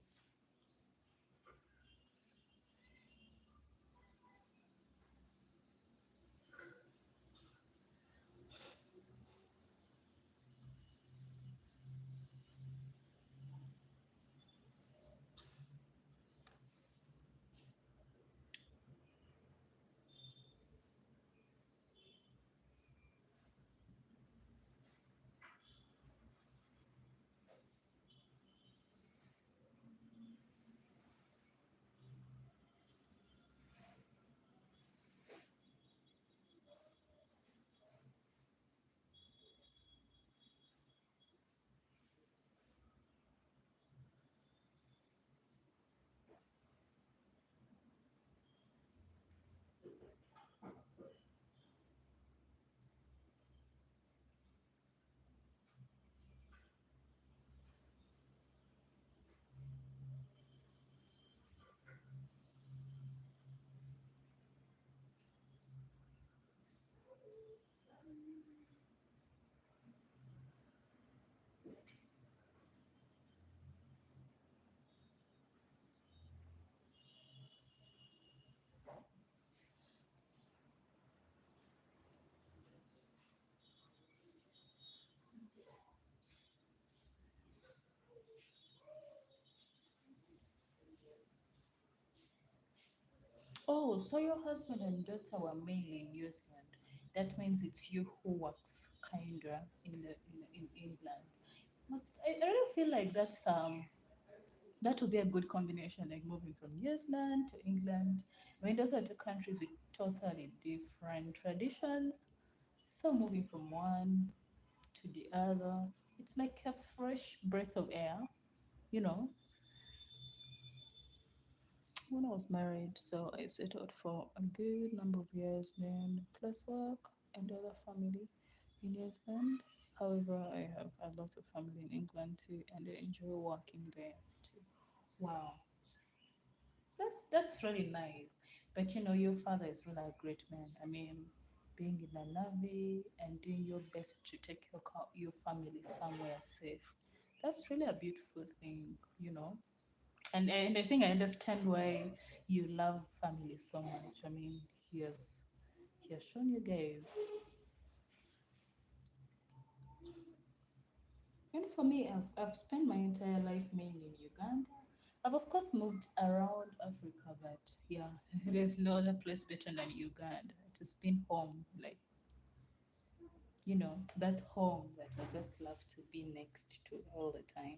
A: Oh, so your husband and daughter were mainly in New Zealand. That means it's you who works kinda in England. I really feel like that would be a good combination, like moving from New Zealand to England. I mean, those are two countries with totally different traditions. So moving from one to the other, it's like a fresh breath of air, you know. When I was married, so I settled for a good number of years, then plus work and other family in New Zealand. However, I have a lot of family in England too, and I enjoy working there too. Wow, that's really nice. But you know, your father is really a great man. I mean, being in the navy and doing your best to take your family somewhere safe. That's really a beautiful thing, you know. And I think I understand why you love family so much. I mean, he has shown you guys. And for me, I've spent my entire life mainly in Uganda. I've of course moved around Africa, but yeah, there's no other place better than Uganda. It has been home, like that home that I just love to be next to all the time.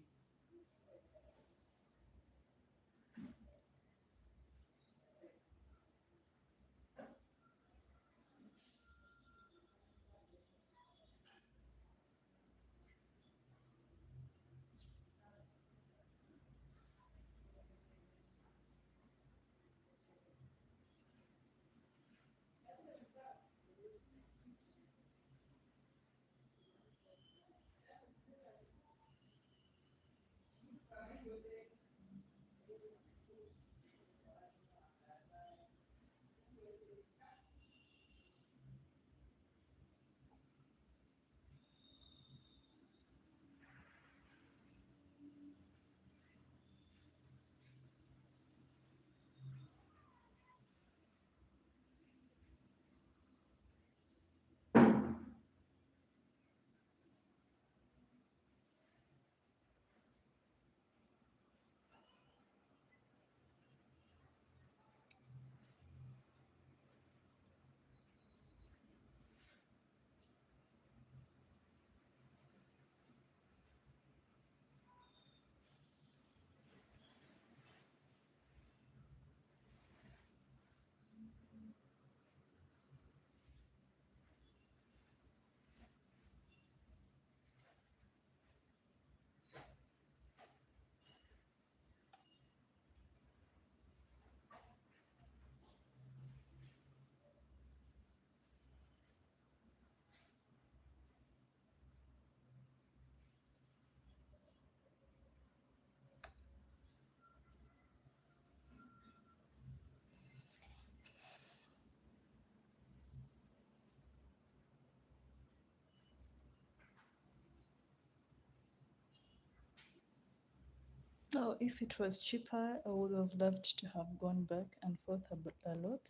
A: Oh, if it was cheaper, I would have loved to have gone back and forth a lot.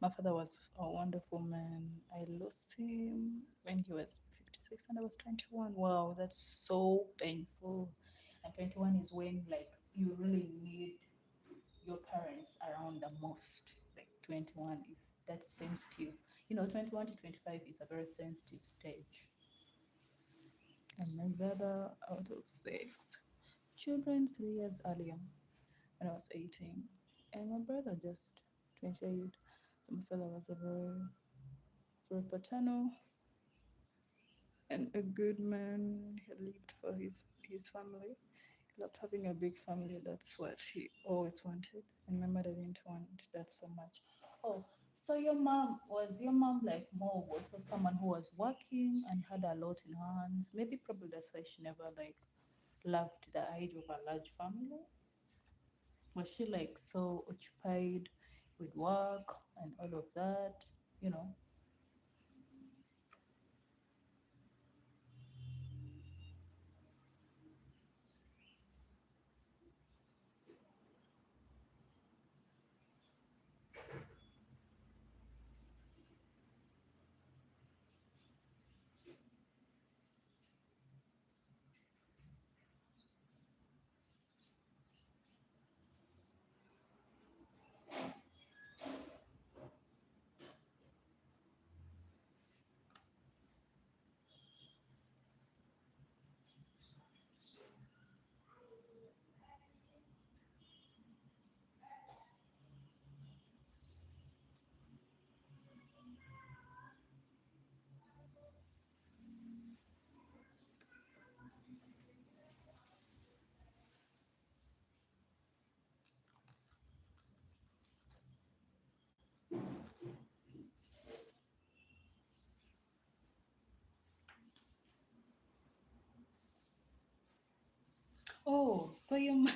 A: My father was a wonderful man. I lost him when he was 56 and I was 21. Wow, that's so painful. And 21 is when like you really need your parents around the most. Like 21 is that sensitive. 21 to 25 is a very sensitive stage. And my brother, out of six children, 3 years earlier, when I was 18. And my brother just 28. So my father was a very, very paternal and a good man. He lived for his family. He loved having a big family. That's what he always wanted. And my mother didn't want that so much. Oh, so your mom like more was also someone who was working and had a lot in her hands? Maybe probably that's why she never like loved the idea of a large family. Was she like so occupied with work and all of that? You know? Oh, so your mom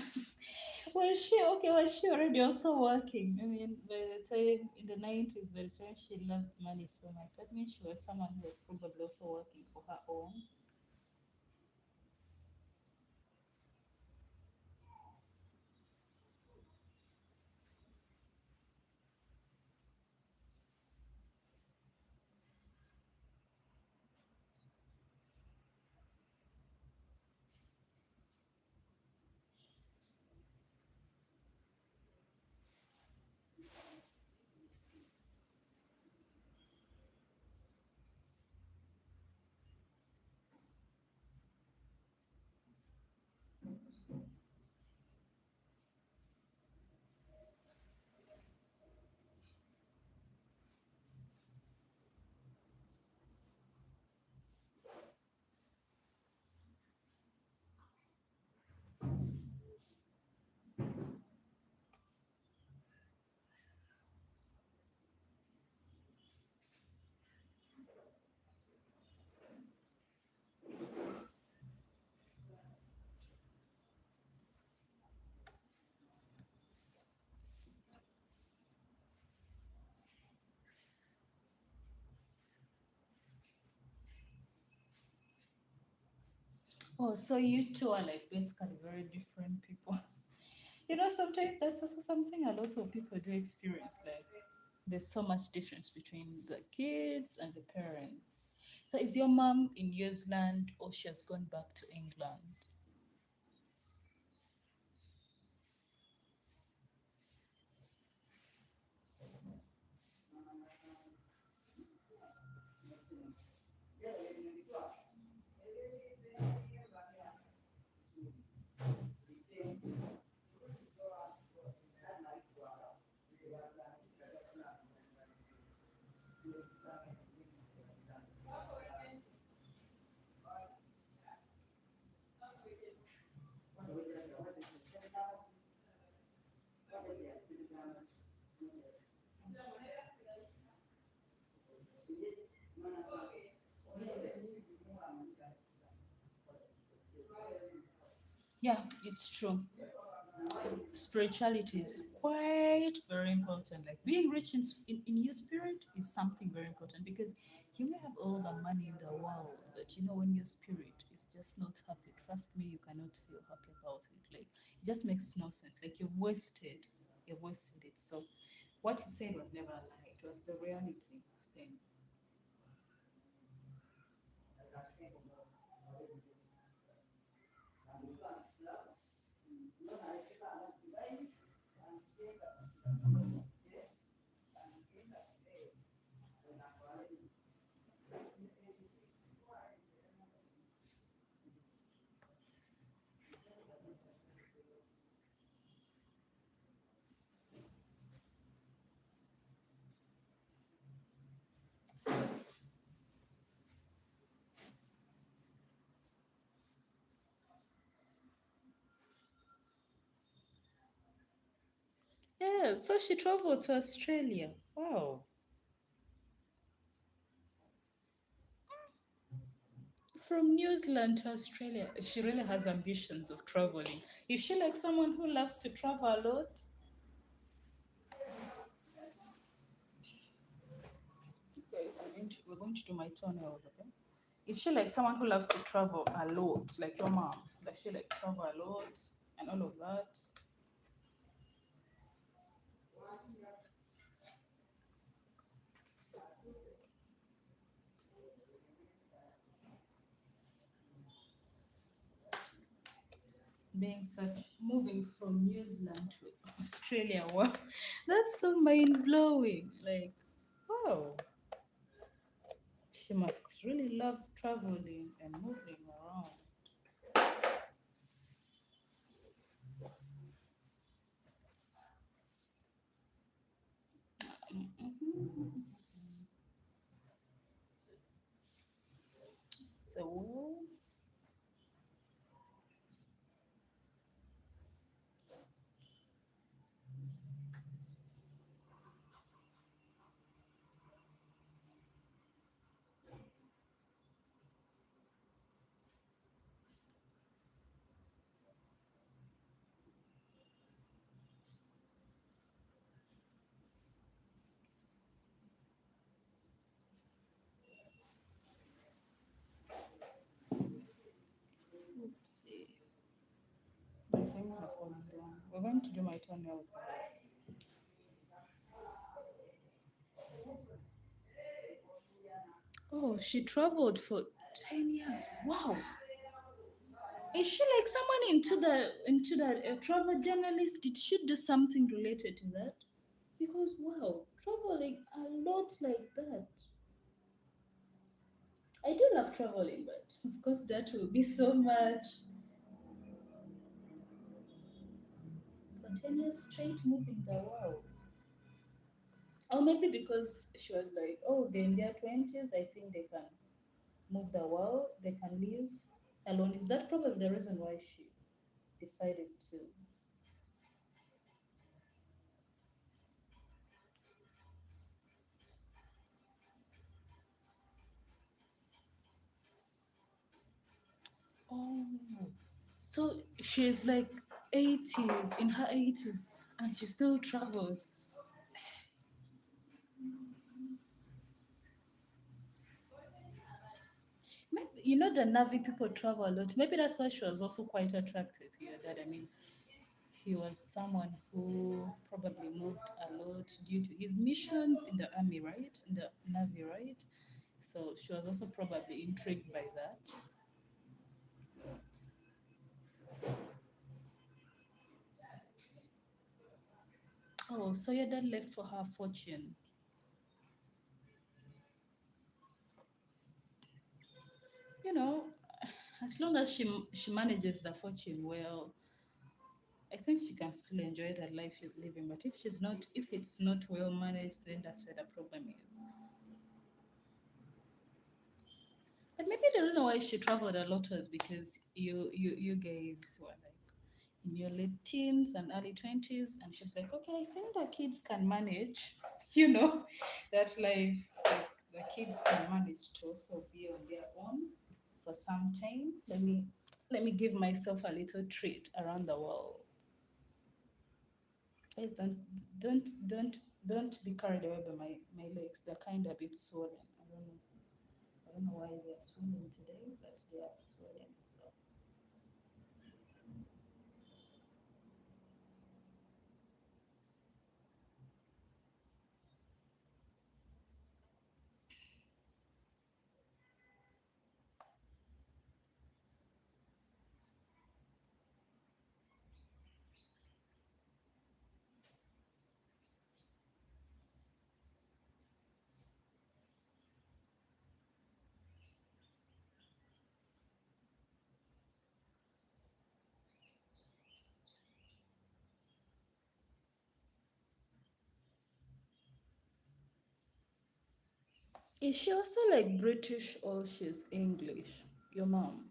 A: was she okay? Was she already also working? I mean, by the time in the 90s, by the time she loved money so much, that means she was someone who was probably also working for her own. Oh, so you two are like basically very different people. You know, sometimes that's also something a lot of people do experience. Like, there's so much difference between the kids and the parent. So, is your mom in New Zealand or she has gone back to England? Yeah, it's true. Spirituality is quite very important. Like being rich in your spirit is something very important because you may have all the money in the world, but you know, when your spirit is just not happy, trust me, you cannot feel happy about it. Like it just makes no sense. Like you've wasted it. So what you said was never a lie, it was the reality of things. Yeah, so she traveled to Australia. Wow. From New Zealand to Australia, she really has ambitions of traveling. Is she like someone who loves to travel a lot? Okay, so we're going to do my toenails, okay? Is she like someone who loves to travel a lot, like your mom? Does she like travel a lot and all of that? Being such, moving from New Zealand to Australia, wow, that's so mind blowing. Like, wow, she must really love traveling and moving around. Mhm. So, we're going to do my toenails, guys. Oh, she traveled for 10 years. Wow. Is she like someone into that travel journalist? Did she do something related to that? Because wow, traveling a lot like that. I do love traveling, but of course that will be so much. Continuous straight moving the world. Or maybe because she was like, oh, they're in their 20s, I think they can move the world, they can live alone. Is that probably the reason why she decided to? Oh, so she's like 80s, in her 80s, and she still travels. Maybe, you know, the Navy people travel a lot. Maybe that's why she was also quite attracted to your dad. I mean, he was someone who probably moved a lot due to his missions in the army, right? In the Navy, right? So she was also probably intrigued by that. Oh, so your dad left for her fortune. You know, as long as she manages the fortune well, I think she can still enjoy the life she's living. But if it's not well managed, then that's where the problem is. But maybe the reason why she traveled a lot was because you guys were like in your late teens and early 20s, and she's like, okay, I think the kids can manage, you know, that life. Like, the kids can manage to also be on their own for some time. Let me give myself a little treat around the world. Guys, don't be carried away by my legs. They're kind of a bit swollen. I don't know why they are swollen today, but they are swollen. So is she also like British or she's English? Your mom.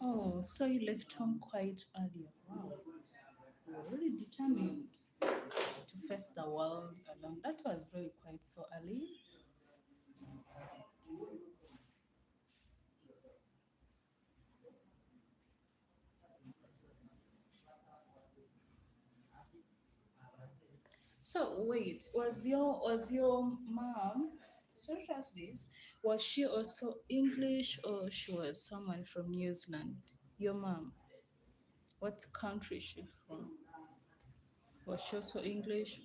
A: Oh, so you left home quite early. Wow. You're really determined to face the world alone. That was really quite so early. So wait, was your mom? Sorry to ask this. Was she also English or she was someone from New Zealand? Your mom. What country is she from? Was she also English?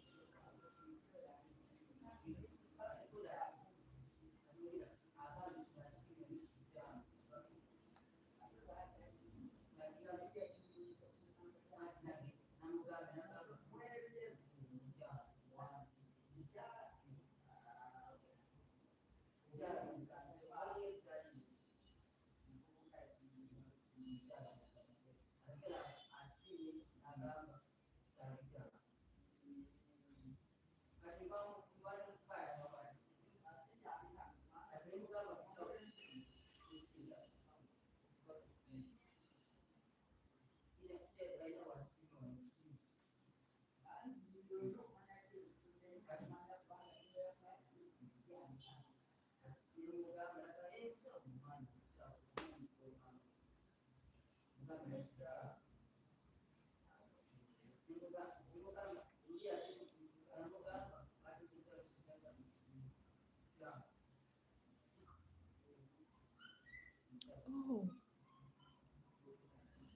A: Oh,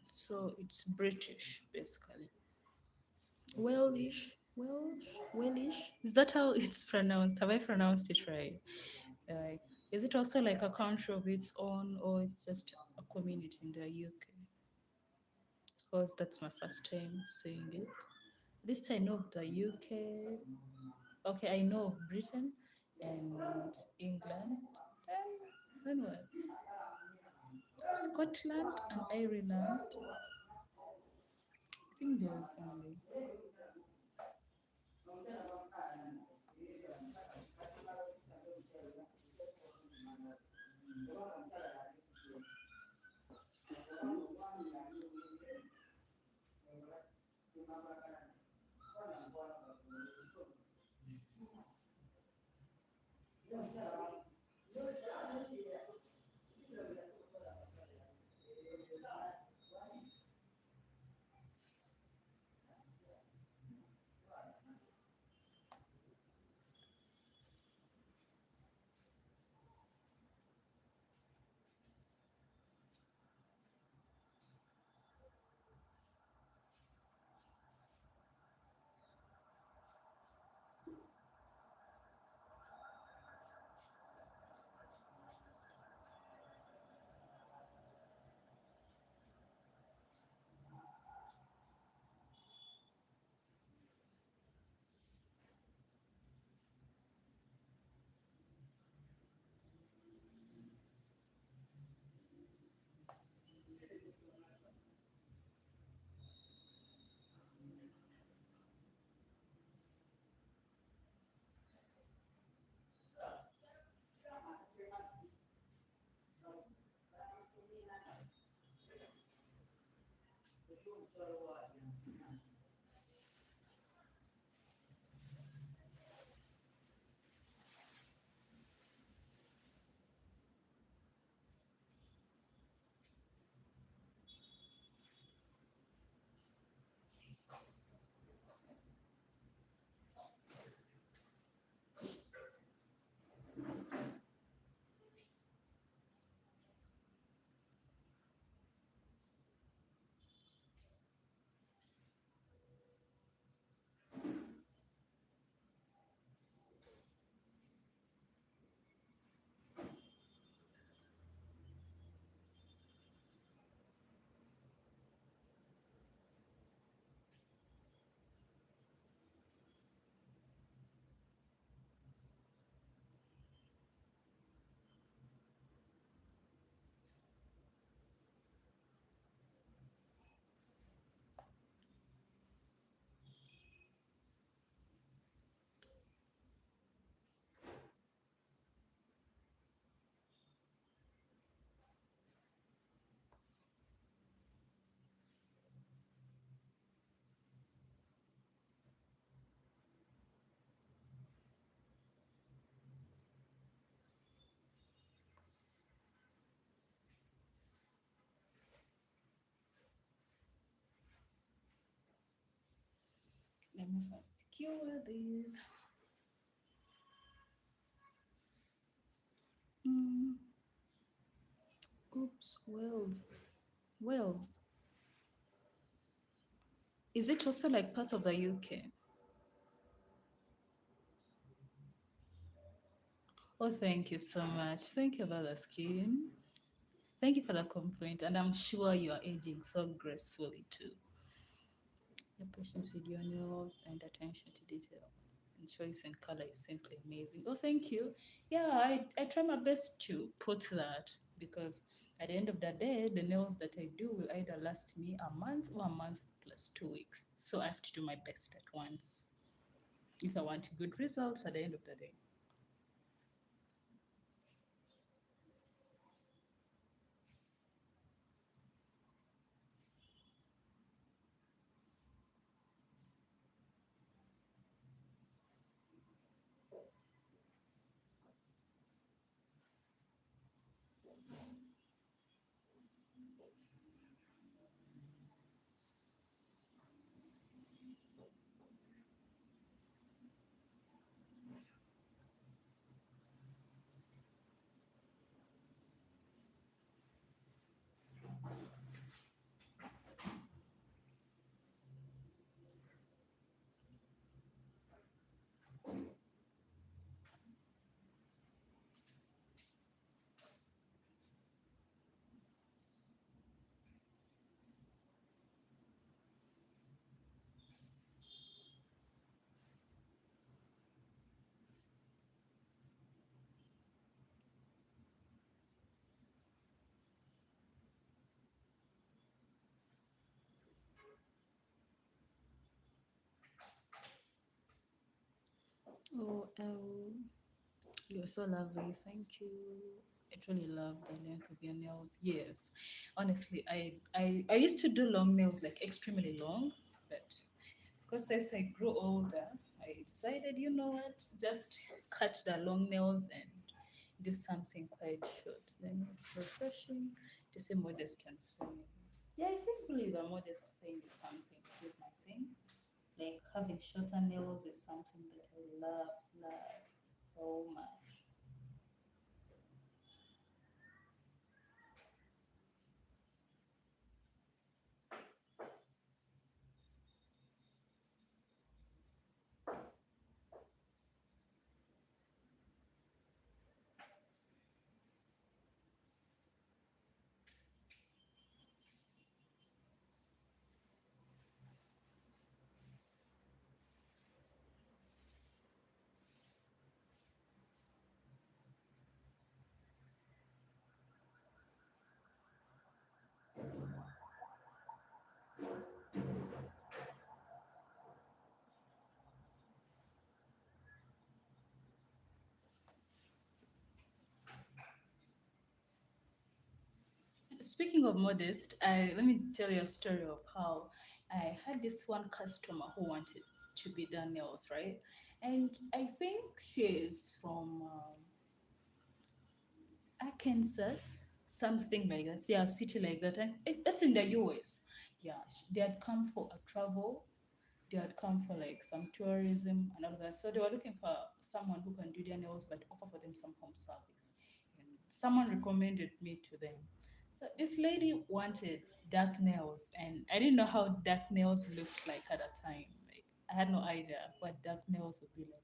A: so it's British basically. Welsh, Welsh, Welsh. Is that how it's pronounced? Have I pronounced it right? Like, is it also like a country of its own, or it's just a community in the UK? Because that's my first time seeing it. At least I know of the UK. Okay, I know of Britain and England. Then what? Scotland and Ireland. I think there's only. let me first cure these. Mm, oops, Wales. Is it also like part of the UK? Oh, thank you so much. Thank you about the skin. Thank you for the complaint, and I'm sure you are aging so gracefully too. Your patience with your nails and attention to detail and choice and color is simply amazing. Oh, thank you. Yeah, I try my best to put that because at the end of the day, the nails that I do will either last me a month or a month plus 2 weeks. So I have to do my best at once if I want good results at the end of the day. Oh, you're so lovely. Thank you. I truly love the length of your nails. Yes. Honestly, I used to do long nails, like extremely long, but because as I grew older, I decided, you know what, just cut the long nails and do something quite short. Then it's refreshing to see modest and feminine. Yeah, I think really the modest thing is something that is my thing. Like having shorter nails is something that I love so much. Speaking of modest, let me tell you a story of how I had this one customer who wanted to be done nails, right? And I think she is from Arkansas, something like that. Yeah, a city like that. And that's in the US. Yeah, they had come for a travel. They had come for like some tourism and all of that. So they were looking for someone who can do their nails but offer for them some home service. And someone recommended me to them. So this lady wanted dark nails, and I didn't know how dark nails looked like at the time. Like I had no idea what dark nails would be like.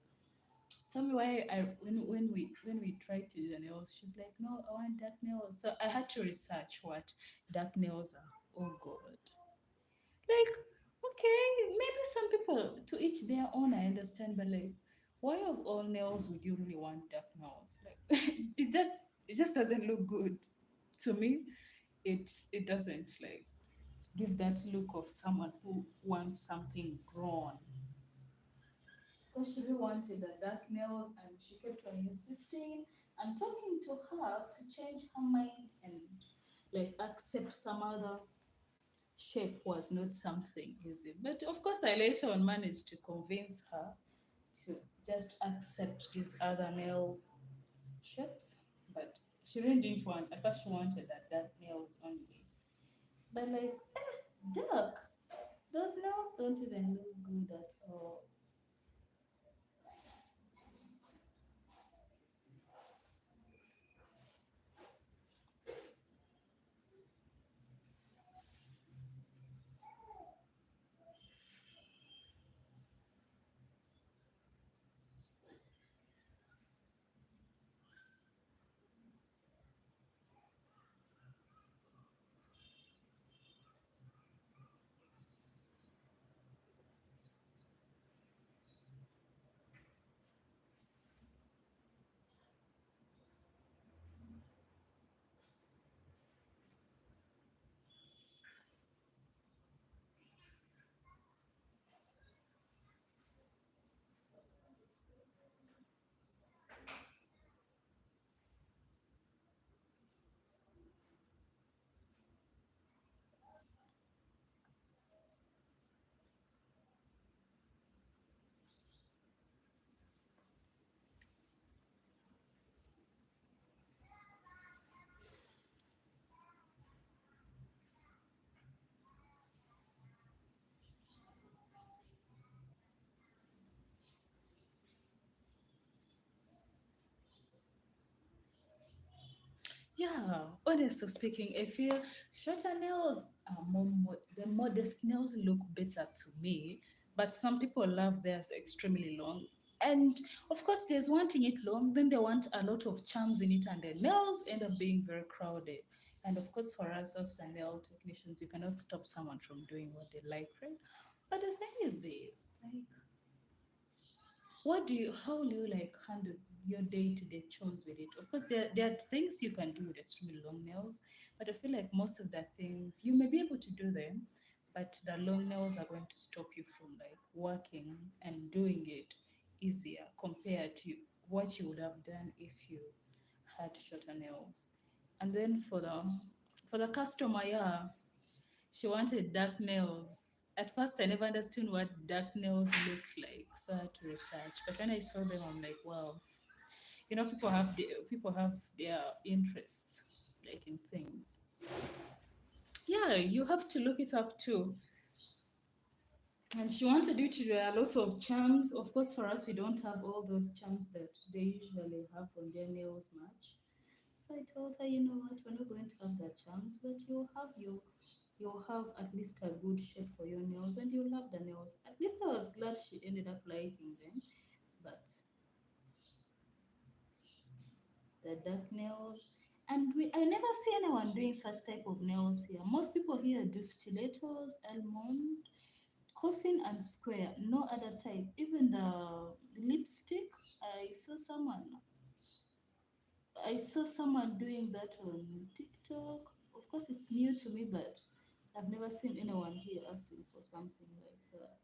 A: Tell me why I when we tried to do the nails, she's like, no, I want dark nails. So I had to research what dark nails are. Oh God. Like, okay, maybe some people to each their own, I understand, but like why of all nails would you really want dark nails? Like it just doesn't look good. To me, it doesn't like give that look of someone who wants something grown. Because she really wanted the dark nails and she kept on insisting and talking to her to change her mind and like accept some other shape was not something easy. But of course, I later on managed to convince her to just accept these other nail shapes. But she really didn't want, at first, she wanted that dark nails only. But like, dark. Those nails don't even look good at all. Yeah, honestly speaking, I feel shorter nails are the modest nails look better to me, but some people love theirs extremely long. And of course, there's wanting it long, then they want a lot of charms in it, and their nails end up being very crowded. And of course, for us as the nail technicians, you cannot stop someone from doing what they like, right? But the thing is this, like, how do you like handle your day-to-day chores with it? Of course, there are things you can do with extremely long nails, but I feel like most of the things you may be able to do them, but the long nails are going to stop you from like working and doing it easier compared to what you would have done if you had shorter nails. And then for the customer, yeah, she wanted dark nails. At first, I never understood what dark nails looked like, so I had to research. But when I saw them, I'm like, wow. You know, people have their interests, like in things. Yeah, you have to look it up too. And she wanted you to do a lot of charms. Of course, for us, we don't have all those charms that they usually have on their nails much. So I told her, you know what, we're not going to have the charms, but you'll have at least a good shape for your nails and you'll love the nails. At least I was glad she ended up liking them. But the dark nails, and I never see anyone doing such type of nails here. Most people here do stilettos, almond, coffin, and square. No other type. Even the lipstick, I saw someone I saw someone doing that on TikTok. Of course, it's new to me, but I've never seen anyone here asking for something like that.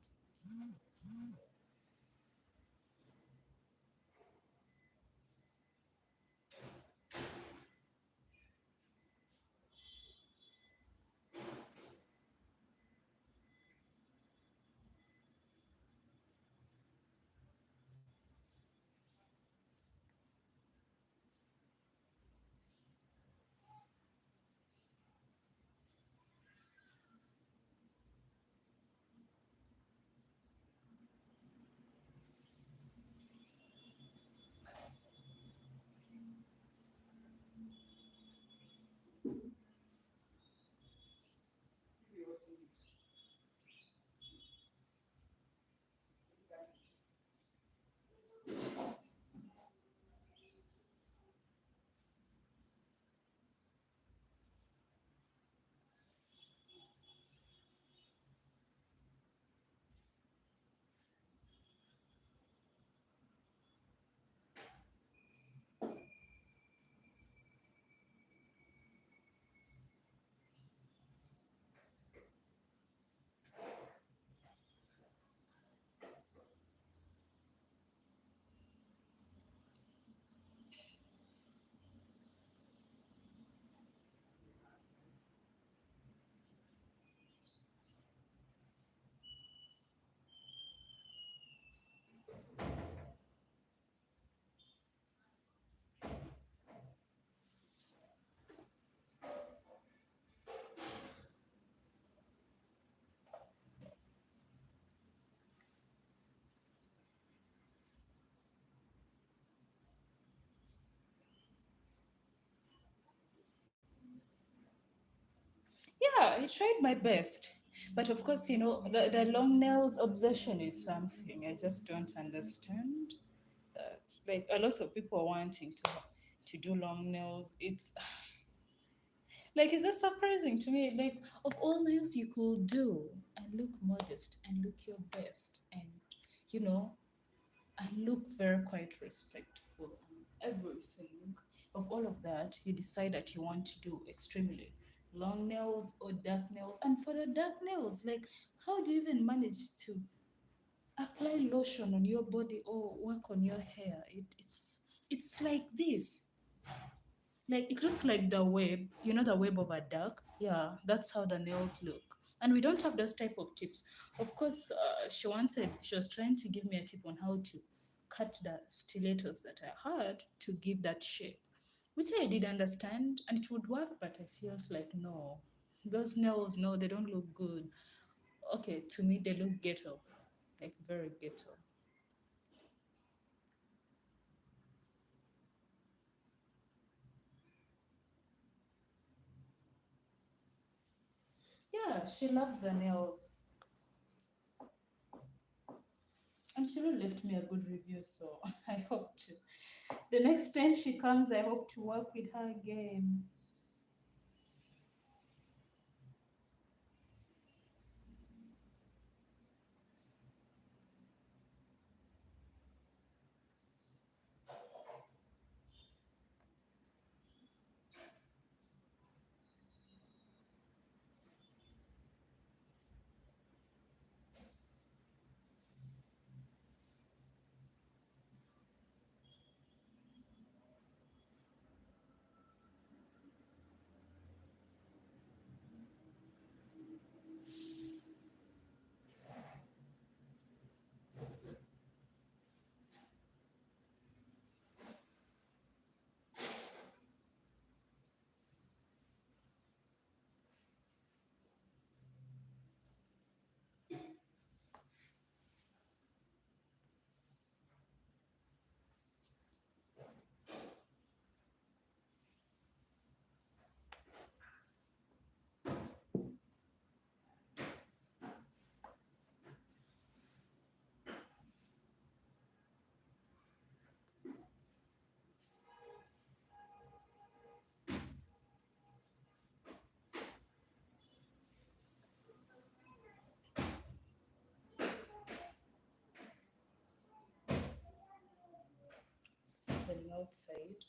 A: yeah, I tried my best. But of course, the long nails obsession is something I just don't understand. Like a lot of people are wanting to do long nails. It's like it's just surprising to me. Like of all nails you could do and look modest and look your best you know and look very quite respectful and everything. Of all of that, you decide that you want to do extremely long nails or dark nails. And for the dark nails, like how do you even manage to apply lotion on your body or work on your hair? It's like this. Like it looks like the web, the web of a duck. Yeah, that's how the nails look. And we don't have those type of tips. Of course, she was trying to give me a tip on how to cut the stilettos that I had to give that shape, which I did understand and it would work, but I felt like no, those nails, no, they don't look good. Okay, to me they look ghetto, like very ghetto. Yeah, she loved the nails. And she really left me a good review, so I hope to. The next time she comes, I hope to work with her again. It's happening outside.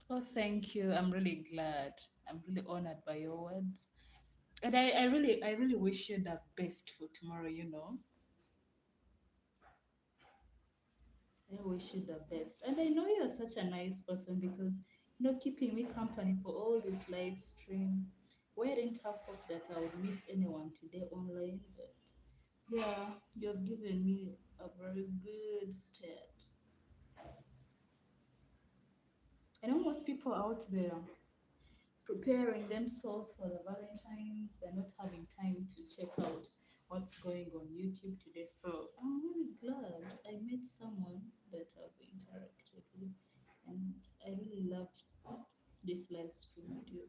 A: Oh, thank you. I'm really glad. I'm really honored by your words. And I really wish you the best for tomorrow. I wish you the best. And I know you're such a nice person because, keeping me company for all this live stream. We didn't have hope that I would meet anyone today online, but yeah, you have given me a very good start. I know most people out there preparing themselves for the Valentine's, they're not having time to check out what's going on YouTube today. So I'm really glad I met someone that I've interacted with, and I really loved this live stream with you.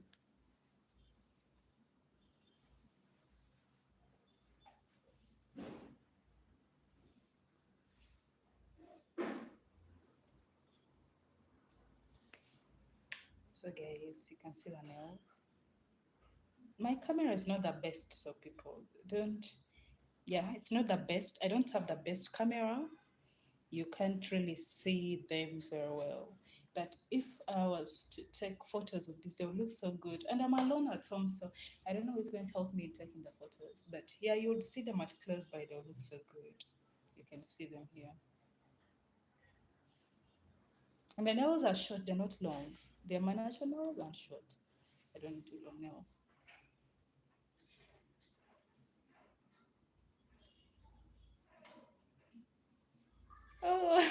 A: So guys, you can see the nails. My camera is not the best, so people don't. Yeah, it's not the best. I don't have the best camera. You can't really see them very well. But if I was to take photos of this, they will look so good. And I'm alone at home, so I don't know who's going to help me in taking the photos. But yeah, you would see them at close by, they'll look so good. You can see them here. And the nails are short, they're not long. They're my natural nails and short. I don't do long nails. Oh,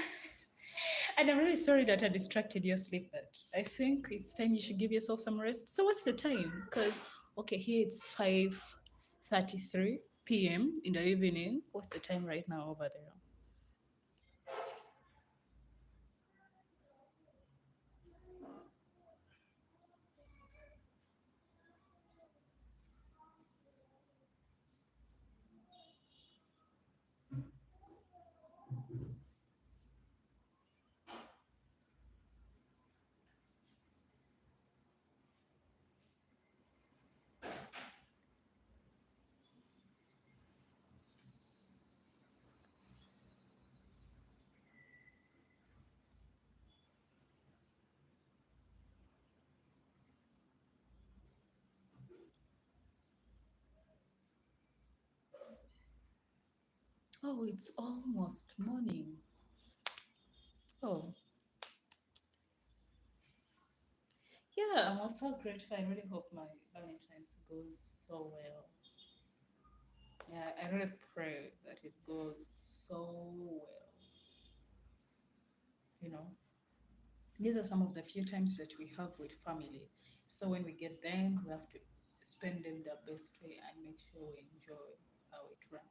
A: and I'm really sorry that I distracted your sleep, but I think it's time you should give yourself some rest. So what's the time? Because okay, here it's 5:33 p.m. in the evening. What's the time right now over there? Oh, it's almost morning. Oh, yeah, I'm also grateful. I really hope my Valentine's goes so well. Yeah, I really pray that it goes so well. You know, these are some of the few times that we have with family. So when we get them, we have to spend them the best way and make sure we enjoy how it runs.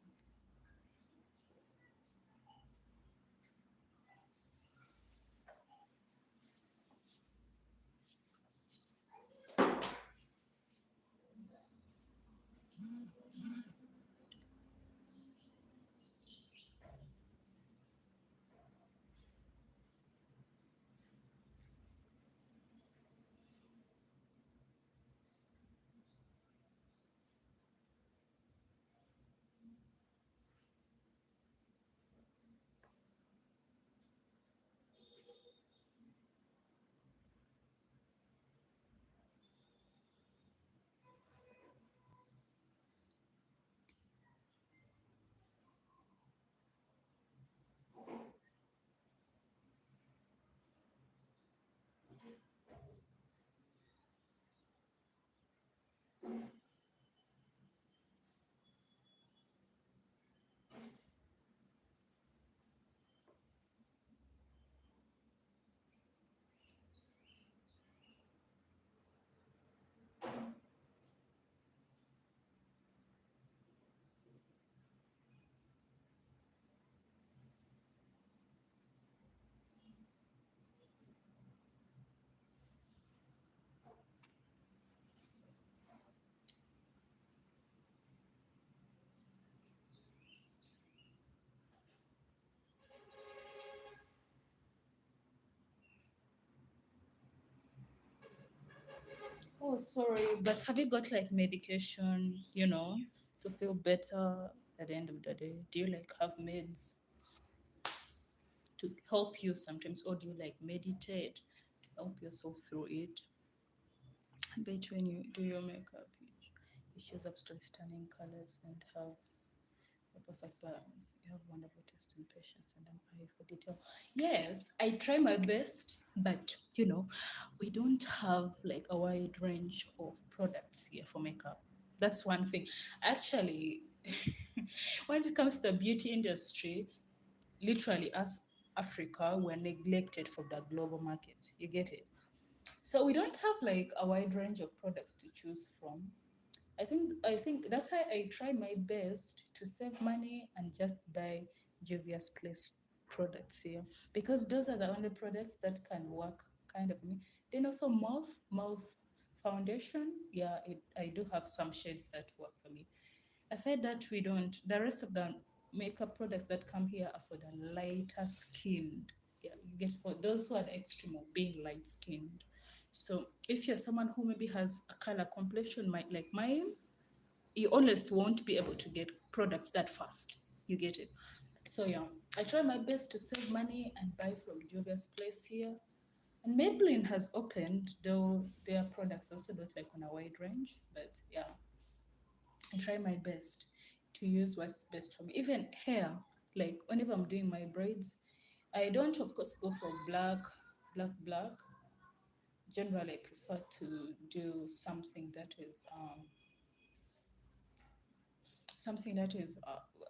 A: Oh, sorry, but have you got like medication, to feel better at the end of the day? Do you like have meds to help you sometimes, or do you like meditate to help yourself through it? I bet when you do your makeup, you choose up to stunning colors and have a perfect balance. You have wonderful taste and patience and an eye for detail. Yes, I try my best, but we don't have like a wide range of products here for makeup. That's one thing. Actually, when it comes to the beauty industry, literally as Africa, we're neglected from the global market. You get it? So we don't have like a wide range of products to choose from. I think that's why I try my best to save money and just buy Juvia's Place products here, because those are the only products that can work kind of me. Then also mouth foundation. Yeah, I do have some shades that work for me. Aside that, we don't. The rest of the makeup products that come here are for the lighter skinned. Yeah, you get for those who are the extreme of being light skinned. So if you're someone who maybe has a color complexion like mine, you honest won't be able to get products that fast. You get it? So yeah, I try my best to save money and buy from Jovia's place here. And Maybelline has opened, though their products also not like on a wide range. But yeah, I try my best to use what's best for me. Even hair, like whenever I'm doing my braids, I don't of course go for black. Generally, I prefer to do something that is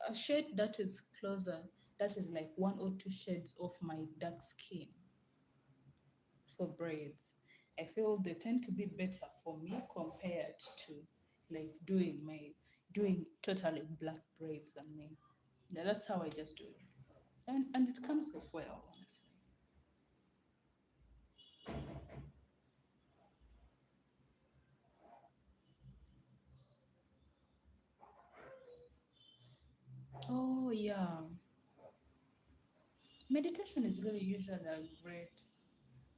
A: a shade that is closer, that is like 1 or 2 shades of my dark skin for braids. I feel they tend to be better for me compared to like doing totally black braids and me. Yeah, that's how I just do it. And it comes off well, honestly. Oh yeah. Meditation is really usually a great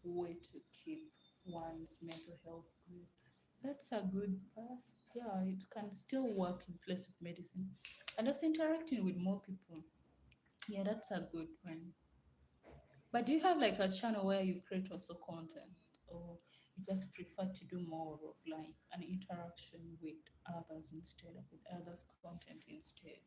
A: way to keep one's mental health good. That's a good path. Yeah, it can still work in place of medicine. And also interacting with more people. Yeah, that's a good one. But do you have like a channel where you create also content, or you just prefer to do more of like an interaction with others instead of with others' content instead?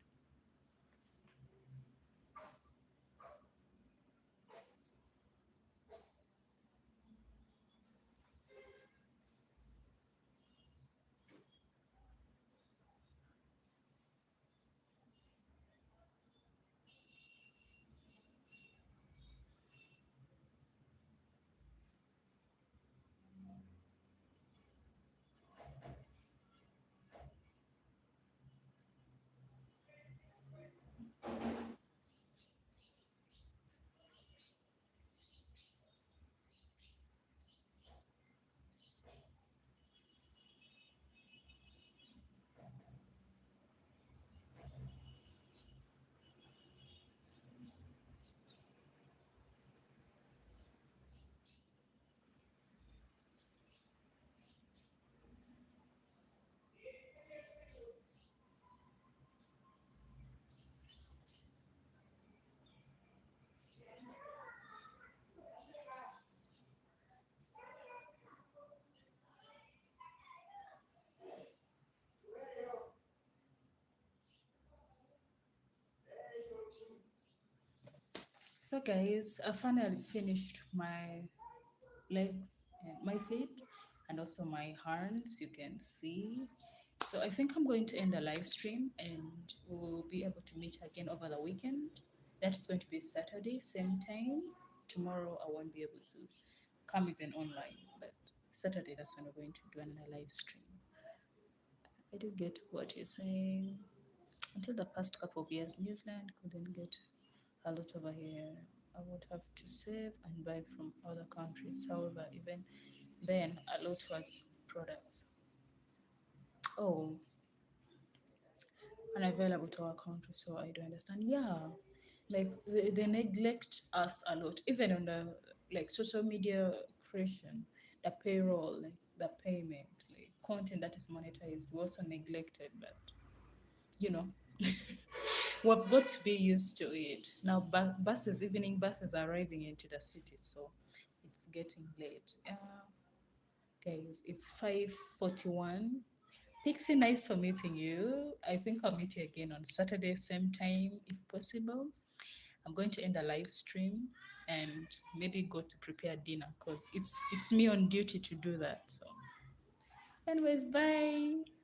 A: So guys, I finally finished my legs and my feet and also my hands, you can see. So I think I'm going to end the live stream and we will be able to meet again over the weekend. That's going to be Saturday, same time. Tomorrow I won't be able to come even online, but Saturday that's when we're going to do another live stream. I do get what you're saying. Until the past couple of years, New Zealand couldn't get a lot over here. I would have to save and buy from other countries. However, even then, a lot was products. Oh, unavailable to our country. So I do understand. Yeah, like they neglect us a lot, even on the like social media creation, the payroll, like the payment, like content that is monetized, we also neglected. But you know, we've got to be used to it. Now, buses, evening buses are arriving into the city, so it's getting late. Guys, it's 5:41. Pixie, nice for meeting you. I think I'll meet you again on Saturday, same time, if possible. I'm going to end a live stream and maybe go to prepare dinner because it's me on duty to do that. So, anyways, bye.